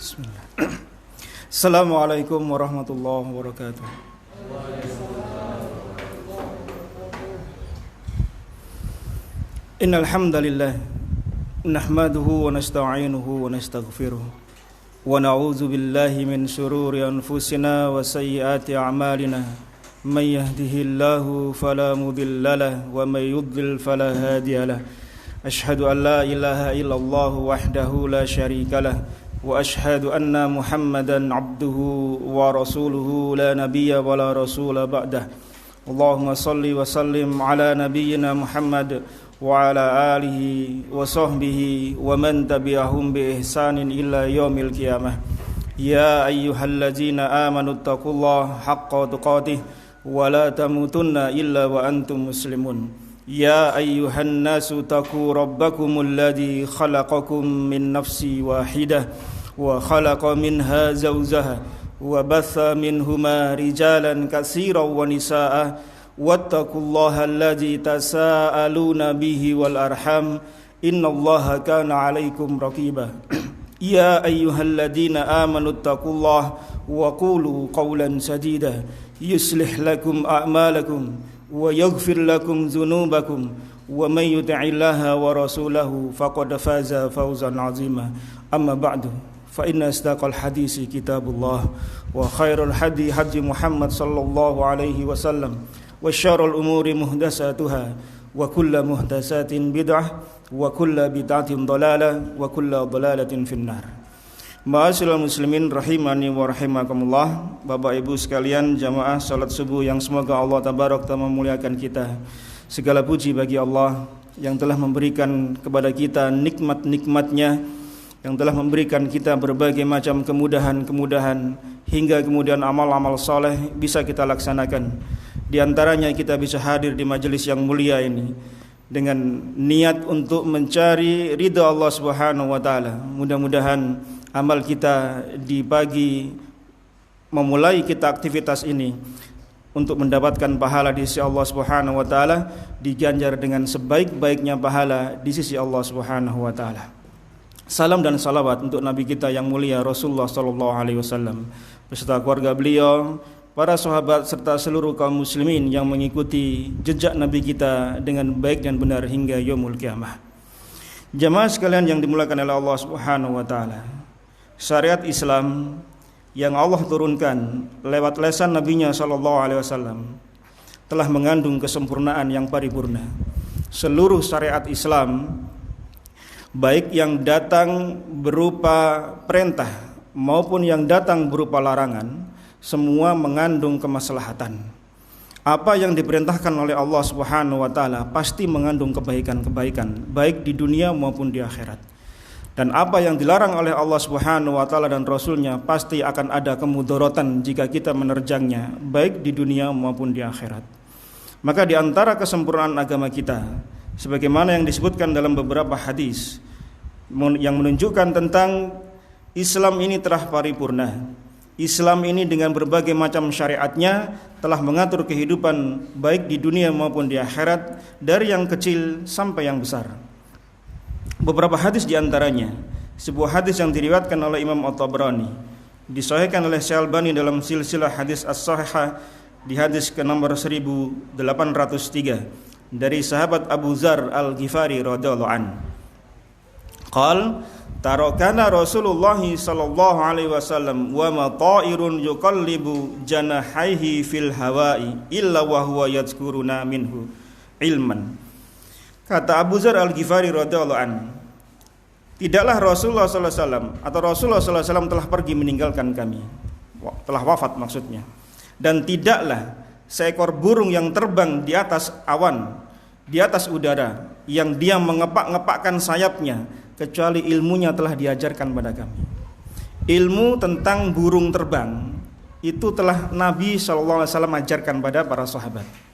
Bismillah. Assalamualaikum warahmatullahi wabarakatuh. Innal hamdalillah nahmaduhu wa nasta'inuhu wa nastaghfiruh wa na'udzu billahi min shururi anfusina wa sayyiati a'malina may yahdihillahu fala mudhillalah wa may yudlil fala hadiyalah. Ashhadu an la ilaha illallah wahdahu la syarikalah wa ashhadu anna Muhammadan abduhu wa rasuluhu la nabiyya wa la rasula ba'dah. Allahumma salli wa sallim ala nabiyyina Muhammad wa ala alihi wa sahbihi wa man tabi'ahum bi ihsanin ila yaumil qiyamah. Ya ayyuhallazina amanu taqullaha haqqa tuqatih wa la tamutunna illa wa antum muslimun. Ya ayyuhan nasu taqu rabbakumul ladzi khalaqakum min nafsin wahidah wa khalaqa minha zawjaha wa batha minhuma rijalan katsiran wa nisaa'a wattaqullaha alladzi tasaaluna bihi wal arham innallaha kana 'alaikum raqiba. Ya ayyuhalladzina amanu taqullaha wa qulu qawlan sadida yuslih lakum a'malakum wa yaghfir lakum dzunubakum wa may yuti'illaha wa rasulahu faqad faza fawzan 'azima. Amma ba'du, fa inna asdaqal hadisi kitabullah wa khairul hadi hadi Muhammad sallallahu alaihi wasallam wa syarrul umuri muhdatsatuha wa kullu muhdatsatin bid'ah wa kullu bid'atin dhalalah wa kullu dhalalatin finnar. Ma'asyiral muslimin rahimani wa rahimakumullah. Bapak Ibu sekalian, jamaah salat subuh yang semoga Allah tabarak ta'ala memuliakan kita. Segala puji bagi Allah yang telah memberikan kepada kita nikmat-nikmatnya, yang telah memberikan kita berbagai macam kemudahan-kemudahan, hingga kemudian amal-amal saleh bisa kita laksanakan. Di antaranya kita bisa hadir di majelis yang mulia ini dengan niat untuk mencari ridha Allah Subhanahu wa taala. Mudah-mudahan amal kita di pagi memulai kita aktivitas ini untuk mendapatkan pahala di sisi Allah Subhanahu wa taala diganjar dengan sebaik-baiknya pahala di sisi Allah Subhanahu wa taala. Salam dan salawat untuk Nabi kita yang mulia Rasulullah sallallahu alaihi wasallam beserta keluarga beliau, para sahabat serta seluruh kaum muslimin yang mengikuti jejak Nabi kita dengan baik dan benar hingga yaumul qiyamah. Jamaah sekalian yang dimuliakan oleh Allah Subhanahu wa taala, syariat Islam yang Allah turunkan lewat lisan Nabi-Nya sallallahu alaihi wasallam telah mengandung kesempurnaan yang paripurna. Seluruh syariat Islam, baik yang datang berupa perintah maupun yang datang berupa larangan, semua mengandung kemaslahatan. Apa yang diperintahkan oleh Allah Subhanahu wa taala pasti mengandung kebaikan-kebaikan baik di dunia maupun di akhirat. Dan apa yang dilarang oleh Allah Subhanahu wa taala dan Rasulnya pasti akan ada kemudaratan jika kita menerjangnya baik di dunia maupun di akhirat. Maka di antara kesempurnaan agama kita, sebagaimana yang disebutkan dalam beberapa hadis yang menunjukkan tentang Islam ini telah paripurna. Islam ini dengan berbagai macam syariatnya telah mengatur kehidupan baik di dunia maupun di akhirat, dari yang kecil sampai yang besar. Beberapa hadis diantaranya, sebuah hadis yang diriwayatkan oleh Imam At-Tabrani, disahihkan oleh Syalbani dalam silsilah hadis as-sahihah di hadis ke nomor 1803 dari sahabat Abu Dzar Al-Ghifari radhiyallahu an. Qal tarakana Rasulullah sallallahu alaihi wasallam wa ma ta'irun yuqallibu janahaihi fil hawa'i illa wa huwa yadhkuruna minhu ilman. Kata Abu Dzar Al-Ghifari radhiyallahu an, tidaklah Rasulullah sallallahu alaihi wasallam atau Rasulullah sallallahu alaihi wasallam telah pergi meninggalkan kami, telah wafat maksudnya, dan tidaklah seekor burung yang terbang di atas awan, di atas udara, yang dia mengepak-ngepakkan sayapnya, kecuali ilmunya telah diajarkan pada kami. Ilmu tentang burung terbang itu telah Nabi sallallahu alaihi wasallam ajarkan pada para sahabat.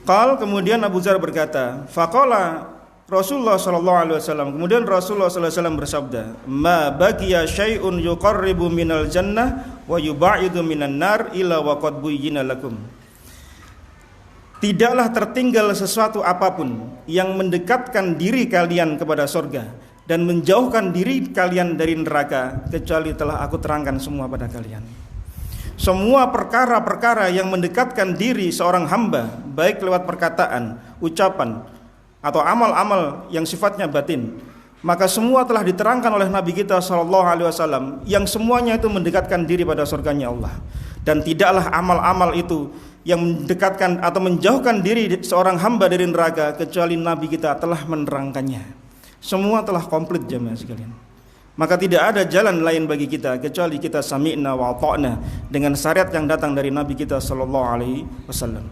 Qal, kemudian Abu Dzar berkata, faqala Rasulullah sallallahu alaihi wasallam, kemudian Rasulullah sallallahu alaihi wasallam bersabda, ma baqiya syai'un yuqarribu minal jannah wa yubaidu minan nar illa wa qad buyyina lakum. Tidaklah tertinggal sesuatu apapun yang mendekatkan diri kalian kepada surga dan menjauhkan diri kalian dari neraka kecuali telah aku terangkan semua pada kalian. Semua perkara-perkara yang mendekatkan diri seorang hamba, baik lewat perkataan, ucapan, atau amal-amal yang sifatnya batin, maka semua telah diterangkan oleh Nabi kita SAW, yang semuanya itu mendekatkan diri pada surganya Allah. Dan tidaklah amal-amal itu yang mendekatkan atau menjauhkan diri seorang hamba dari neraka kecuali Nabi kita telah menerangkannya. Semua telah komplit jemaah sekalian. Maka tidak ada jalan lain bagi kita kecuali kita sami'na wa ata'na dengan syariat yang datang dari Nabi kita sallallahu alaihi wasallam.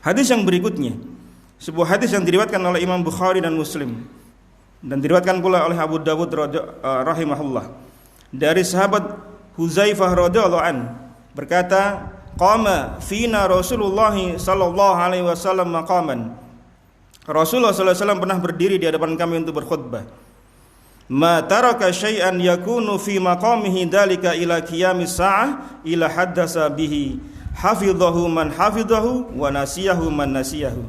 Hadis yang berikutnya, sebuah hadis yang diriwayatkan oleh Imam Bukhari dan Muslim dan diriwayatkan pula oleh Abu Dawud rahimahullah dari sahabat Huzaifah radhiyallahu an berkata, qama fina Rasulullah sallallahu alaihi wasallam maqaman. Rasulullah sallallahu alaihi wasallam pernah berdiri di hadapan kami untuk berkhutbah. Ma taraka syai'an yakunu fi maqamihi dalika ila qiyamis sa'ah ila haddasa bihi hafidhahu man hafidhahu wa nasiyahu man nasiyahu.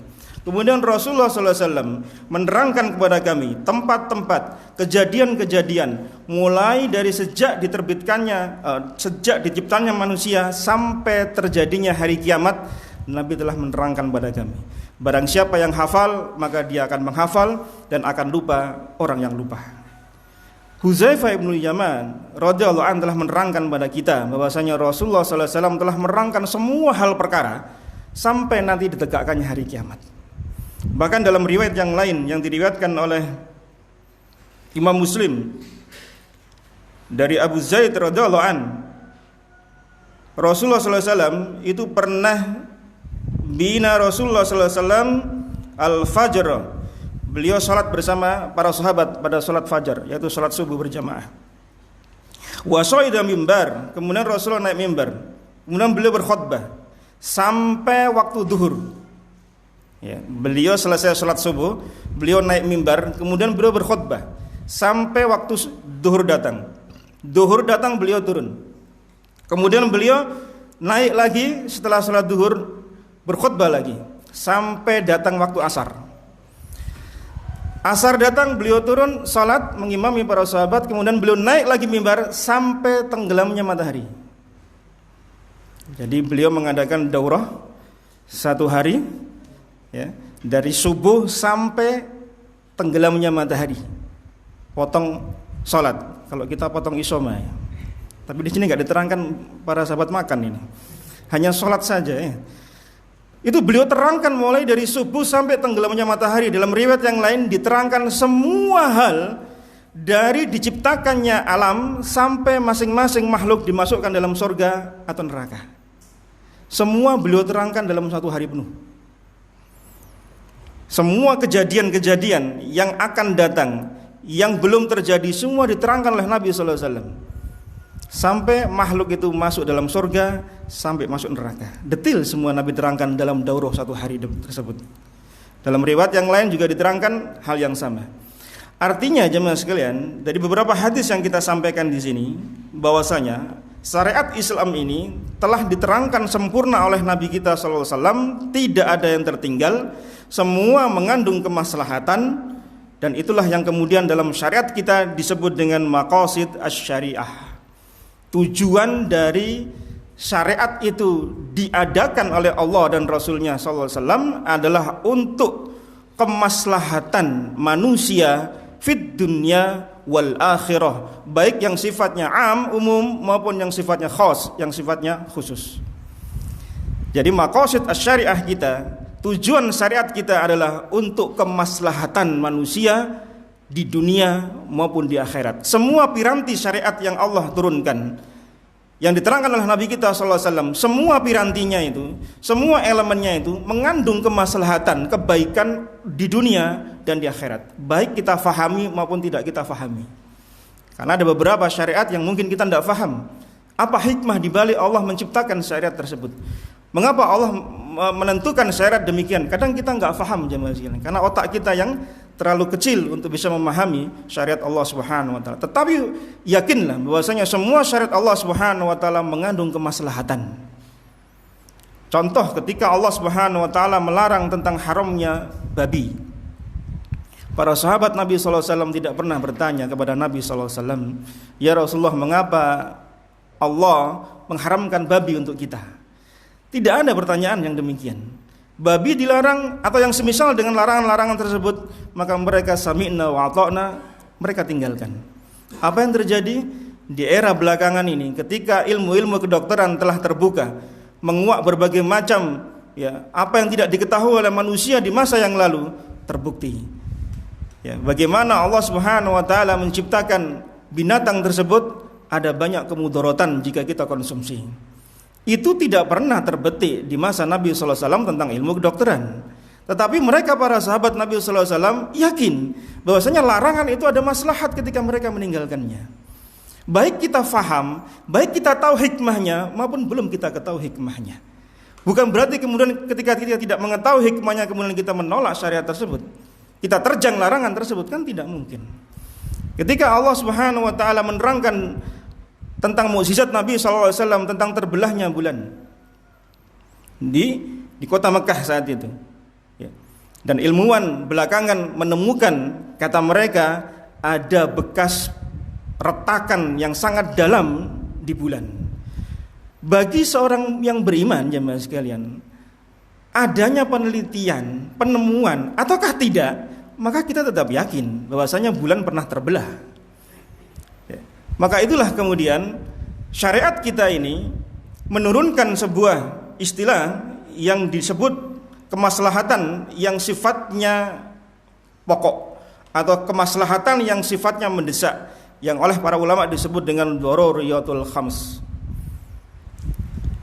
Kemudian Rasulullah sallallahu alaihi wasallam menerangkan kepada kami tempat-tempat, kejadian-kejadian mulai dari sejak diciptanya manusia sampai terjadinya hari kiamat. Nabi telah menerangkan kepada kami. Barang siapa yang hafal, maka dia akan menghafal, dan akan lupa orang yang lupa. Huzaifah ibn Yaman radhiyallahu anhu telah menerangkan kepada kita bahwasanya Rasulullah sallallahu alaihi wasallam telah menerangkan semua hal perkara sampai nanti ditegakkannya hari kiamat. Bahkan dalam riwayat yang lain yang diriwayatkan oleh Imam Muslim dari Abu Zaid radhiyallahu anhu, Rasulullah sallallahu alaihi wasallam itu pernah bina Rasulullah sallallahu alaihi wasallam al-fajr. Beliau salat bersama para sahabat pada salat fajar, yaitu salat subuh berjamaah. Wa sha'ida mimbar, kemudian Rasulullah naik mimbar. Kemudian beliau berkhutbah sampai waktu duhur. Ya, beliau selesai salat subuh, beliau naik mimbar, kemudian beliau berkhutbah sampai waktu duhur datang. Duhur datang beliau turun. Kemudian beliau naik lagi setelah salat duhur, berkhutbah lagi sampai datang waktu asar. Asar datang, beliau turun salat mengimami para sahabat, kemudian beliau naik lagi mimbar sampai tenggelamnya matahari. Jadi beliau mengadakan daurah satu hari, ya, dari subuh sampai tenggelamnya matahari. Potong salat. Kalau kita potong isoma, ya. Tapi di sini nggak diterangkan para sahabat makan ini. Hanya salat saja, ya. Itu beliau terangkan mulai dari subuh sampai tenggelamnya matahari. Dalam riwayat yang lain diterangkan semua hal dari diciptakannya alam sampai masing-masing makhluk dimasukkan dalam surga atau neraka. Semua beliau terangkan dalam satu hari penuh. Semua kejadian-kejadian yang akan datang, yang belum terjadi, semua diterangkan oleh Nabi sallallahu alaihi wasallam. Sampai makhluk itu masuk dalam surga, sampai masuk neraka. Detil semua Nabi terangkan dalam daurah satu hari tersebut. Dalam riwayat yang lain juga diterangkan hal yang sama. Artinya jemaah sekalian, dari beberapa hadis yang kita sampaikan di sini, bahwasanya syariat Islam ini telah diterangkan sempurna oleh Nabi kita sallallahu alaihi wasallam, tidak ada yang tertinggal, semua mengandung kemaslahatan, dan itulah yang kemudian dalam syariat kita disebut dengan maqasid asy-syariah. Tujuan dari syariat itu diadakan oleh Allah dan Rasulnya sallallahu alaihi wasallam adalah untuk kemaslahatan manusia fid dunya wal akhirah, baik yang sifatnya am, umum, maupun yang sifatnya khas, yang sifatnya khusus. Jadi maqasid asy-syariah kita, tujuan syariat kita adalah untuk kemaslahatan manusia di dunia maupun di akhirat. Semua piranti syariat yang Allah turunkan, yang diterangkan oleh Nabi kita sallallahu alaihi wasallam, semua pirantinya itu, semua elemennya itu mengandung kemaslahatan, kebaikan di dunia dan di akhirat, baik kita fahami maupun tidak kita fahami. Karena ada beberapa syariat yang mungkin kita tidak faham. Apa hikmah di balik Allah menciptakan syariat tersebut? Mengapa Allah menentukan syariat demikian? Kadang kita nggak faham jemaah sekalian, karena otak kita yang terlalu kecil untuk bisa memahami syariat Allah Subhanahu wa taala. Tetapi yakinlah bahwasanya semua syariat Allah Subhanahu wa taala mengandung kemaslahatan. Contoh ketika Allah Subhanahu wa taala melarang tentang haramnya babi. Para sahabat Nabi SAW tidak pernah bertanya kepada Nabi SAW, "Ya Rasulullah, mengapa Allah mengharamkan babi untuk kita?" Tidak ada pertanyaan yang demikian. Babi dilarang atau yang semisal dengan larangan-larangan tersebut, maka mereka sami'na wa ata'na, mereka tinggalkan. Apa yang terjadi di era belakangan ini ketika ilmu-ilmu kedokteran telah terbuka, menguak berbagai macam apa yang tidak diketahui oleh manusia di masa yang lalu, terbukti bagaimana Allah Subhanahu wa taala menciptakan binatang tersebut ada banyak kemudaratan jika kita konsumsi. Itu tidak pernah terbetik di masa Nabi sallallahu alaihi wasallam tentang ilmu kedokteran. Tetapi mereka para sahabat Nabi sallallahu alaihi wasallam yakin bahwasanya larangan itu ada maslahat ketika mereka meninggalkannya. Baik kita faham, baik kita tahu hikmahnya maupun belum kita ketahui hikmahnya. Bukan berarti kemudian ketika kita tidak mengetahui hikmahnya kemudian kita menolak syariat tersebut. Kita terjang larangan tersebut, kan tidak mungkin. Ketika Allah Subhanahu wa taala menerangkan tentang mukjizat Nabi sallallahu alaihi wasallam tentang terbelahnya bulan di kota Mekah saat itu. Dan ilmuwan belakangan menemukan, kata mereka, ada bekas retakan yang sangat dalam di bulan. Bagi seorang yang beriman, jemaah sekalian, adanya penelitian, penemuan ataukah tidak, maka kita tetap yakin bahwasanya bulan pernah terbelah. Maka itulah kemudian syariat kita ini menurunkan sebuah istilah yang disebut kemaslahatan yang sifatnya pokok atau kemaslahatan yang sifatnya mendesak, yang oleh para ulama disebut dengan daruriyatul khams.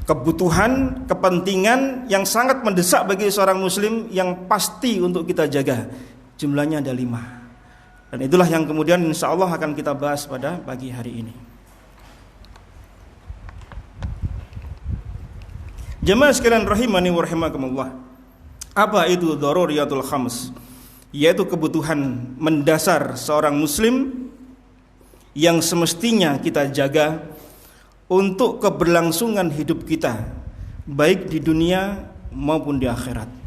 Kebutuhan, kepentingan yang sangat mendesak bagi seorang muslim yang pasti untuk kita jaga. Jumlahnya ada 5. Dan itulah yang kemudian insya Allah akan kita bahas pada pagi hari ini. Jemaah sekalian rahimani wa rahimakumullah. Apa itu daruriyatul khams? Yaitu kebutuhan mendasar seorang muslim yang semestinya kita jaga untuk keberlangsungan hidup kita, baik di dunia maupun di akhirat.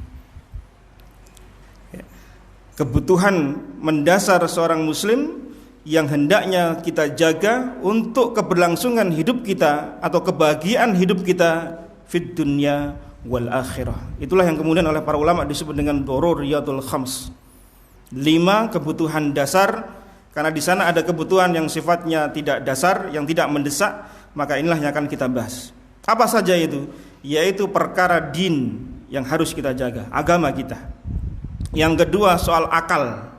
Kebutuhan mendasar seorang muslim yang hendaknya kita jaga untuk keberlangsungan hidup kita atau kebahagiaan hidup kita fid dunya wal akhirah. Itulah yang kemudian oleh para ulama disebut dengan daruriyatul khams. 5 kebutuhan dasar, karena di sana ada kebutuhan yang sifatnya tidak dasar, yang tidak mendesak, maka inilah yang akan kita bahas. Apa saja itu? Yaitu perkara din yang harus kita jaga, agama kita. Yang kedua soal akal.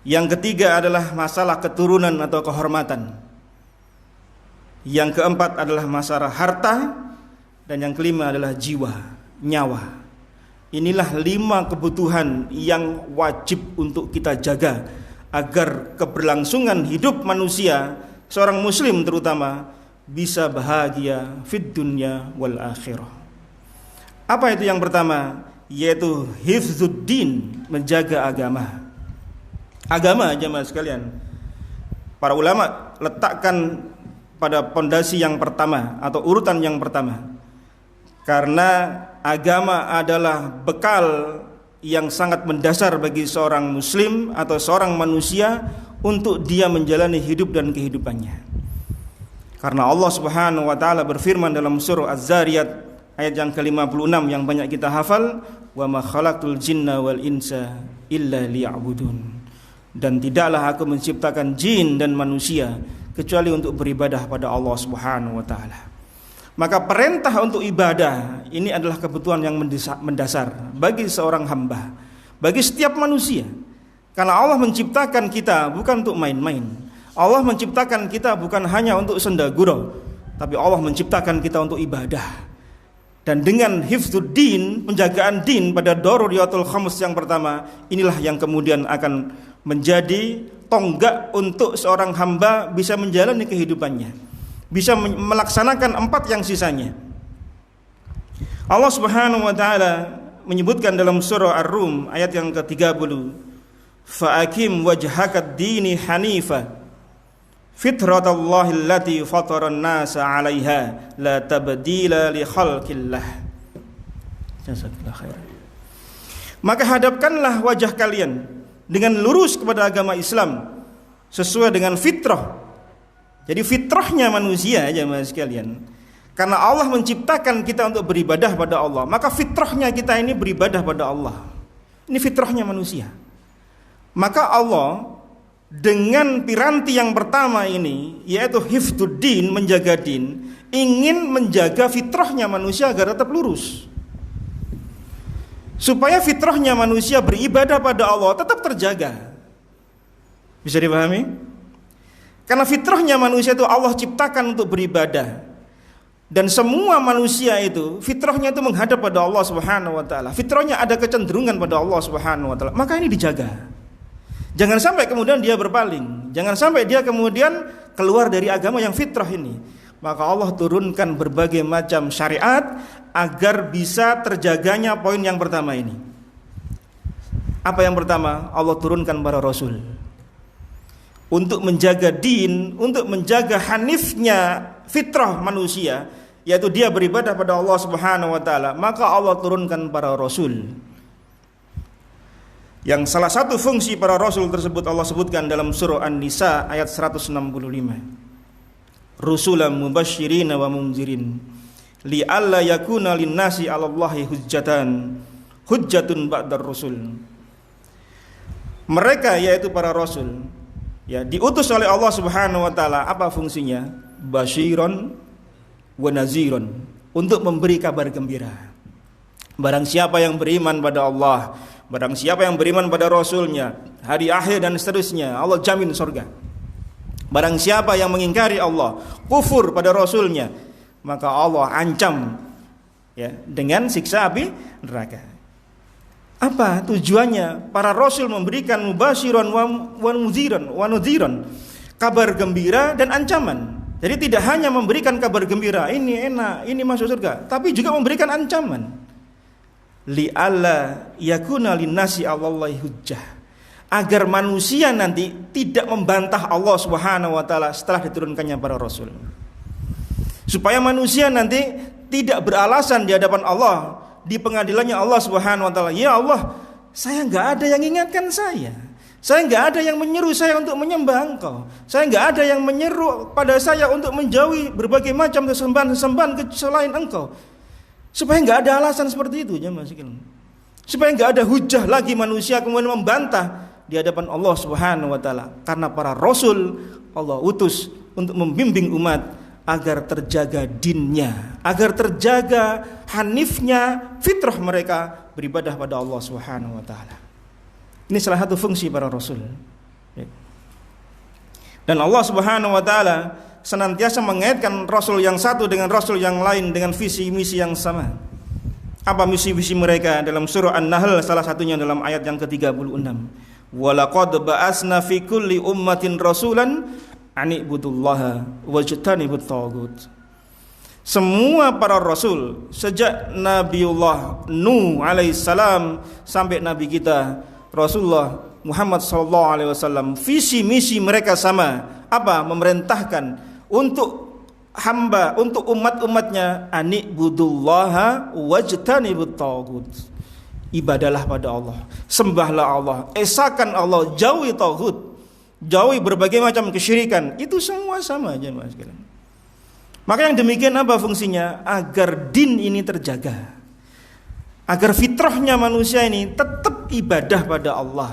Yang ketiga adalah masalah keturunan atau kehormatan. Yang keempat adalah masalah harta. Dan yang kelima adalah jiwa, nyawa. Inilah 5 kebutuhan yang wajib untuk kita jaga agar keberlangsungan hidup manusia, seorang muslim terutama, bisa bahagia fid dunya wal akhirah. Apa itu yang pertama? Yaitu hifzuddin, menjaga agama. Agama, jemaah sekalian, para ulama letakkan pada pondasi yang pertama atau urutan yang pertama. Karena agama adalah bekal yang sangat mendasar bagi seorang muslim atau seorang manusia untuk dia menjalani hidup dan kehidupannya. Karena Allah Subhanahu wa taala berfirman dalam surah Az-Zariyat ayat yang ke-56 yang banyak kita hafal, wa ma khalaqtul jinna wal insa illa liya'budun. Dan tidaklah aku menciptakan jin dan manusia kecuali untuk beribadah pada Allah Subhanahu wa taala. Maka perintah untuk ibadah ini adalah kebutuhan yang mendasar bagi seorang hamba, bagi setiap manusia. Karena Allah menciptakan kita bukan untuk main-main. Allah menciptakan kita bukan hanya untuk sendagura, tapi Allah menciptakan kita untuk ibadah. Dan dengan hifzuddin, penjagaan din pada daruriyatul khams yang pertama, inilah yang kemudian akan menjadi tonggak untuk seorang hamba bisa menjalani kehidupannya, bisa melaksanakan 4 yang sisanya. Allah Subhanahu wa taala menyebutkan dalam surah Ar-Rum ayat yang ke-30, fa'akim wajhaka ad-dini hanifa fitratallahi allati fataran nasa 'alaiha la tabdila li khalqillah. Jazakallahu khairan. Maka hadapkanlah wajah kalian dengan lurus kepada agama Islam sesuai dengan fitrah. Jadi fitrahnya manusia jemaah sekalian. Karena Allah menciptakan kita untuk beribadah pada Allah, maka fitrahnya kita ini beribadah pada Allah. Ini fitrahnya manusia. Maka Allah dengan piranti yang pertama ini, yaitu hifdzuddin, menjaga din, ingin menjaga fitrahnya manusia agar tetap lurus. Supaya fitrahnya manusia beribadah pada Allah tetap terjaga. Bisa dipahami? Karena fitrahnya manusia itu Allah ciptakan untuk beribadah. Dan semua manusia itu fitrahnya itu menghadap pada Allah Subhanahu wa taala. Fitrahnya ada kecenderungan pada Allah Subhanahu wa taala. Maka ini dijaga. Jangan sampai kemudian dia berpaling. Jangan sampai dia kemudian keluar dari agama yang fitrah ini. Maka Allah turunkan berbagai macam syariat agar bisa terjaganya poin yang pertama ini. Apa yang pertama? Allah turunkan para rasul untuk menjaga din, untuk menjaga hanifnya fitrah manusia, yaitu dia beribadah pada Allah Subhanahu wa taala. Maka Allah turunkan para rasul. Yang salah satu fungsi para rasul tersebut Allah sebutkan dalam surah An-Nisa ayat 165. Rusulan mubasysyirin wa munzirin li'alla yakuna lin-nasi 'alallahi hujjatun ba'dar rusul. Mereka yaitu para rasul ya diutus oleh Allah Subhanahu wa taala. Apa fungsinya? Basyiron wa naziron, untuk memberi kabar gembira. Barang siapa yang beriman pada Allah, barang siapa yang beriman pada Rasulnya, hari akhir dan seterusnya, Allah jamin surga. Barang siapa yang mengingkari Allah, kufur pada Rasulnya, maka Allah ancam ya dengan siksa api neraka. Apa tujuannya? Para Rasul memberikan mubasyiran wa nudhiran, kabar gembira dan ancaman. Jadi tidak hanya memberikan kabar gembira, ini enak, ini masuk surga, tapi juga memberikan ancaman. Li'alla yakuna linnasi 'alallahi hujjah, agar manusia nanti tidak membantah Allah Subhanahu wa taala setelah diturunkannya para rasul. Supaya manusia nanti tidak beralasan di hadapan Allah, di pengadilannya Allah Subhanahu wa taala, ya Allah, saya enggak ada yang ingatkan saya. Saya enggak ada yang menyeru saya untuk menyembah Engkau. Saya enggak ada yang menyeru pada saya untuk menjauhi berbagai macam sesembahan-sesembahan selain Engkau. Supaya enggak ada alasan seperti itu, jemaah sekalian. Supaya enggak ada hujah lagi manusia kemudian membantah di hadapan Allah Subhanahu wa taala. Karena para rasul Allah utus untuk membimbing umat agar terjaga dinnya, agar terjaga hanifnya fitrah mereka beribadah pada Allah Subhanahu wa taala. Ini salah satu fungsi para rasul. Dan Allah Subhanahu wa taala senantiasa mengaitkan rasul yang satu dengan rasul yang lain dengan visi misi yang sama. Apa misi-misi mereka? Dalam surah An-Nahl salah satunya dalam ayat yang ke-36. Walaqad ba'asna fi kulli ummatin rasulan ani'budullaha wajtanibut taghut. Semua para rasul sejak Nabiullah Nuh alaihissalam sampai nabi kita Rasulullah Muhammad sallallahu alaihi wasallam, visi misi mereka sama. Apa? Memerintahkan untuk hamba, untuk umat-umatnya, ani'budullaha wajtanibut taghut. Ibadahlah pada Allah, sembahlah Allah, esakan Allah, jauhi taghut, jauhi berbagai macam kesyirikan. Itu semua sama aja Mas sekalian. Maka yang demikian apa fungsinya? Agar din ini terjaga, agar fitrahnya manusia ini tetap ibadah pada Allah,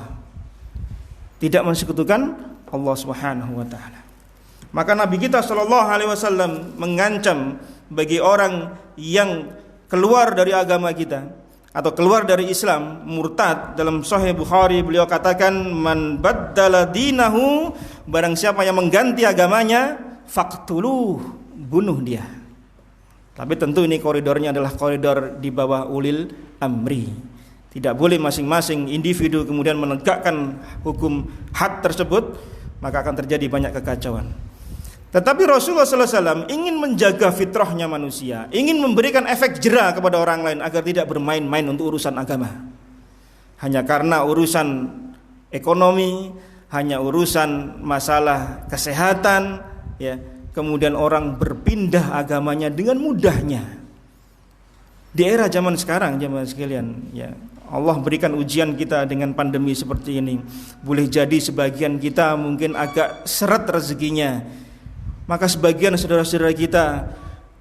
tidak mensekutukan Allah Subhanahu wa taala. Maka Nabi kita sallallahu alaihi wasallam mengancam bagi orang yang keluar dari agama kita atau keluar dari Islam, murtad. Dalam Sahih Bukhari beliau katakan, man baddala dinahu, barang siapa yang mengganti agamanya, faqtuluh, bunuh dia. Tapi tentu ini koridornya adalah koridor di bawah ulil amri. Tidak boleh masing-masing individu kemudian menegakkan hukum had tersebut, maka akan terjadi banyak kekacauan. Tetapi Rasulullah SAW ingin menjaga fitrahnya manusia, ingin memberikan efek jera kepada orang lain agar tidak bermain-main untuk urusan agama. Hanya karena urusan ekonomi, hanya urusan masalah kesehatan, ya, kemudian orang berpindah agamanya dengan mudahnya. Di era zaman sekarang, jemaah sekalian, ya, Allah berikan ujian kita dengan pandemi seperti ini. Boleh jadi sebagian kita mungkin agak seret rezekinya, maka sebagian saudara-saudara kita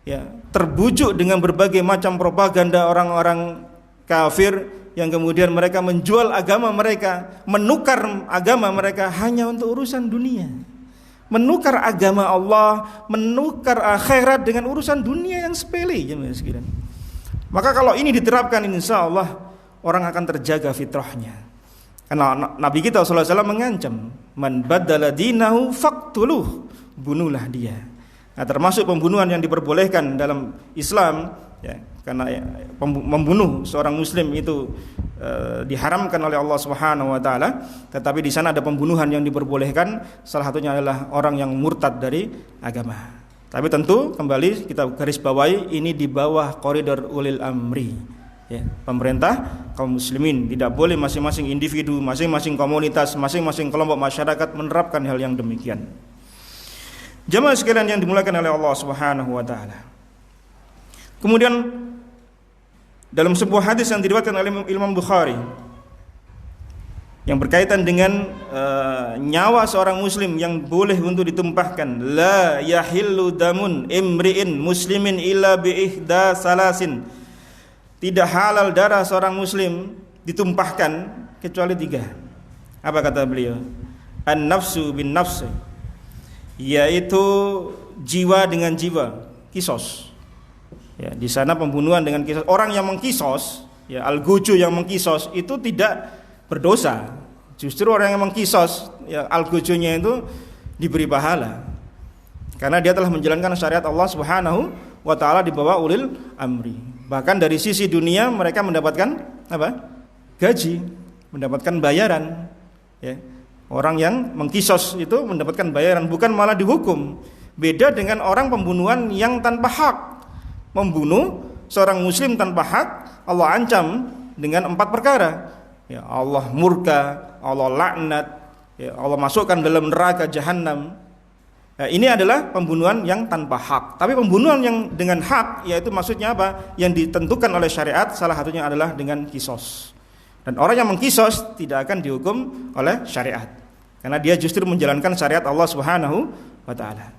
ya terbujuk dengan berbagai macam propaganda orang-orang kafir yang kemudian mereka menjual agama mereka, menukar agama mereka hanya untuk urusan dunia. Menukar agama Allah, menukar akhirat dengan urusan dunia yang sepele, jemaah sekalian. Maka kalau ini diterapkan, insya Allah orang akan terjaga fitrahnya. Karena Nabi kita SAW mengancam, man baddala dinahu faqtuluh, bunuhlah dia. Nah, termasuk pembunuhan yang diperbolehkan dalam Islam, ya, karena membunuh seorang muslim itu diharamkan oleh Allah Subhanahu wa taala, tetapi di sana ada pembunuhan yang diperbolehkan, salah satunya adalah orang yang murtad dari agama. Tapi tentu kembali kita garis bawahi, ini di bawah koridor ulil amri. Ya, pemerintah, kaum muslimin tidak boleh masing-masing individu, masing-masing komunitas, masing-masing kelompok masyarakat menerapkan hal yang demikian. Jamaah sekalian yang dimuliakan oleh Allah Subhanahu wa taala. Kemudian dalam sebuah hadis yang diriwayatkan oleh Imam Bukhari yang berkaitan dengan nyawa seorang muslim yang boleh untuk ditumpahkan, la yahillu damun imri'in muslimin illa bi ihda salasin, tidak halal darah seorang muslim ditumpahkan kecuali 3. Apa kata beliau? An-nafsu bin nafsi, yaitu jiwa dengan jiwa, kisos. Ya, di sana pembunuhan dengan kisos. Orang yang mengkisos, ya, al-guju yang mengkisos itu tidak berdosa. Justru orang yang mengkisos, ya, al-gujunya itu diberi pahala. Karena dia telah menjalankan syariat Allah Subhanahu wa taala di bawah ulil amri. Bahkan dari sisi dunia mereka mendapatkan apa? Gaji, mendapatkan bayaran. Ya. Orang yang mengkisos itu mendapatkan bayaran, bukan malah dihukum. Beda dengan orang pembunuhan yang tanpa hak. Membunuh seorang muslim tanpa hak, Allah ancam dengan 4 perkara. Ya, Allah murka, Allah laknat, ya, Allah masukkan dalam neraka jahanam. Nah, ini adalah pembunuhan yang tanpa hak. Tapi pembunuhan yang dengan hak, yaitu maksudnya apa? Yang ditentukan oleh syariat, salah satunya adalah dengan kisos. Dan orang yang mengkisos tidak akan dihukum oleh syariat, karena dia justru menjalankan syariat Allah Subhanahu wa taala.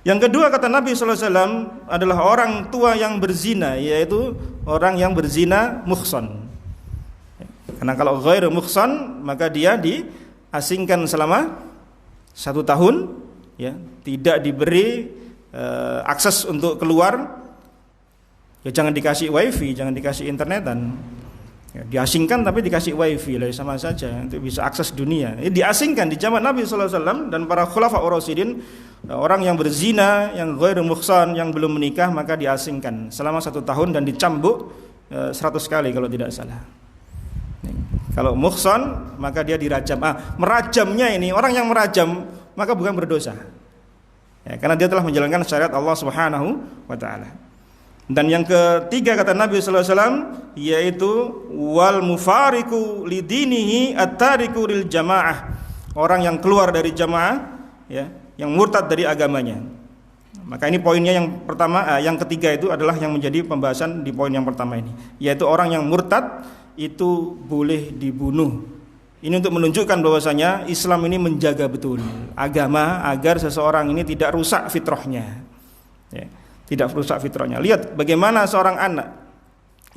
Yang kedua kata Nabi SAW adalah orang tua yang berzina, yaitu orang yang berzina muhsan. Karena kalau ghairu muhsan maka dia diasingkan selama 1 tahun, ya, tidak diberi akses untuk keluar, ya, jangan dikasih wifi, jangan dikasih internetan, ya, diasingkan tapi dikasih wifi lah sama saja untuk bisa akses dunia. Diasingkan di zaman Nabi SAW dan para khulafaur rasyidin. Orang yang berzina, yang ghairu muhsan, yang belum menikah, maka diasingkan selama 1 tahun dan dicambuk 100 kali kalau tidak salah. Kalau muhsan maka dia dirajam. Merajamnya ini, orang yang merajam maka bukan berdosa, ya, karena dia telah menjalankan syariat Allah Subhanahu wa taala. Dan yang ketiga kata Nabi sallallahu alaihi wasallam, yaitu wal mufariqu lidinihi at-tariku lil jamaah, orang yang keluar dari jamaah, ya, yang murtad dari agamanya. Maka ini poinnya yang pertama, yang ketiga itu adalah yang menjadi pembahasan di poin yang pertama ini, yaitu orang yang murtad itu boleh dibunuh. Ini untuk menunjukkan bahwasanya Islam ini menjaga betul agama agar seseorang ini tidak rusak fitrahnya, ya, tidak rusak fitrahnya. Lihat bagaimana seorang anak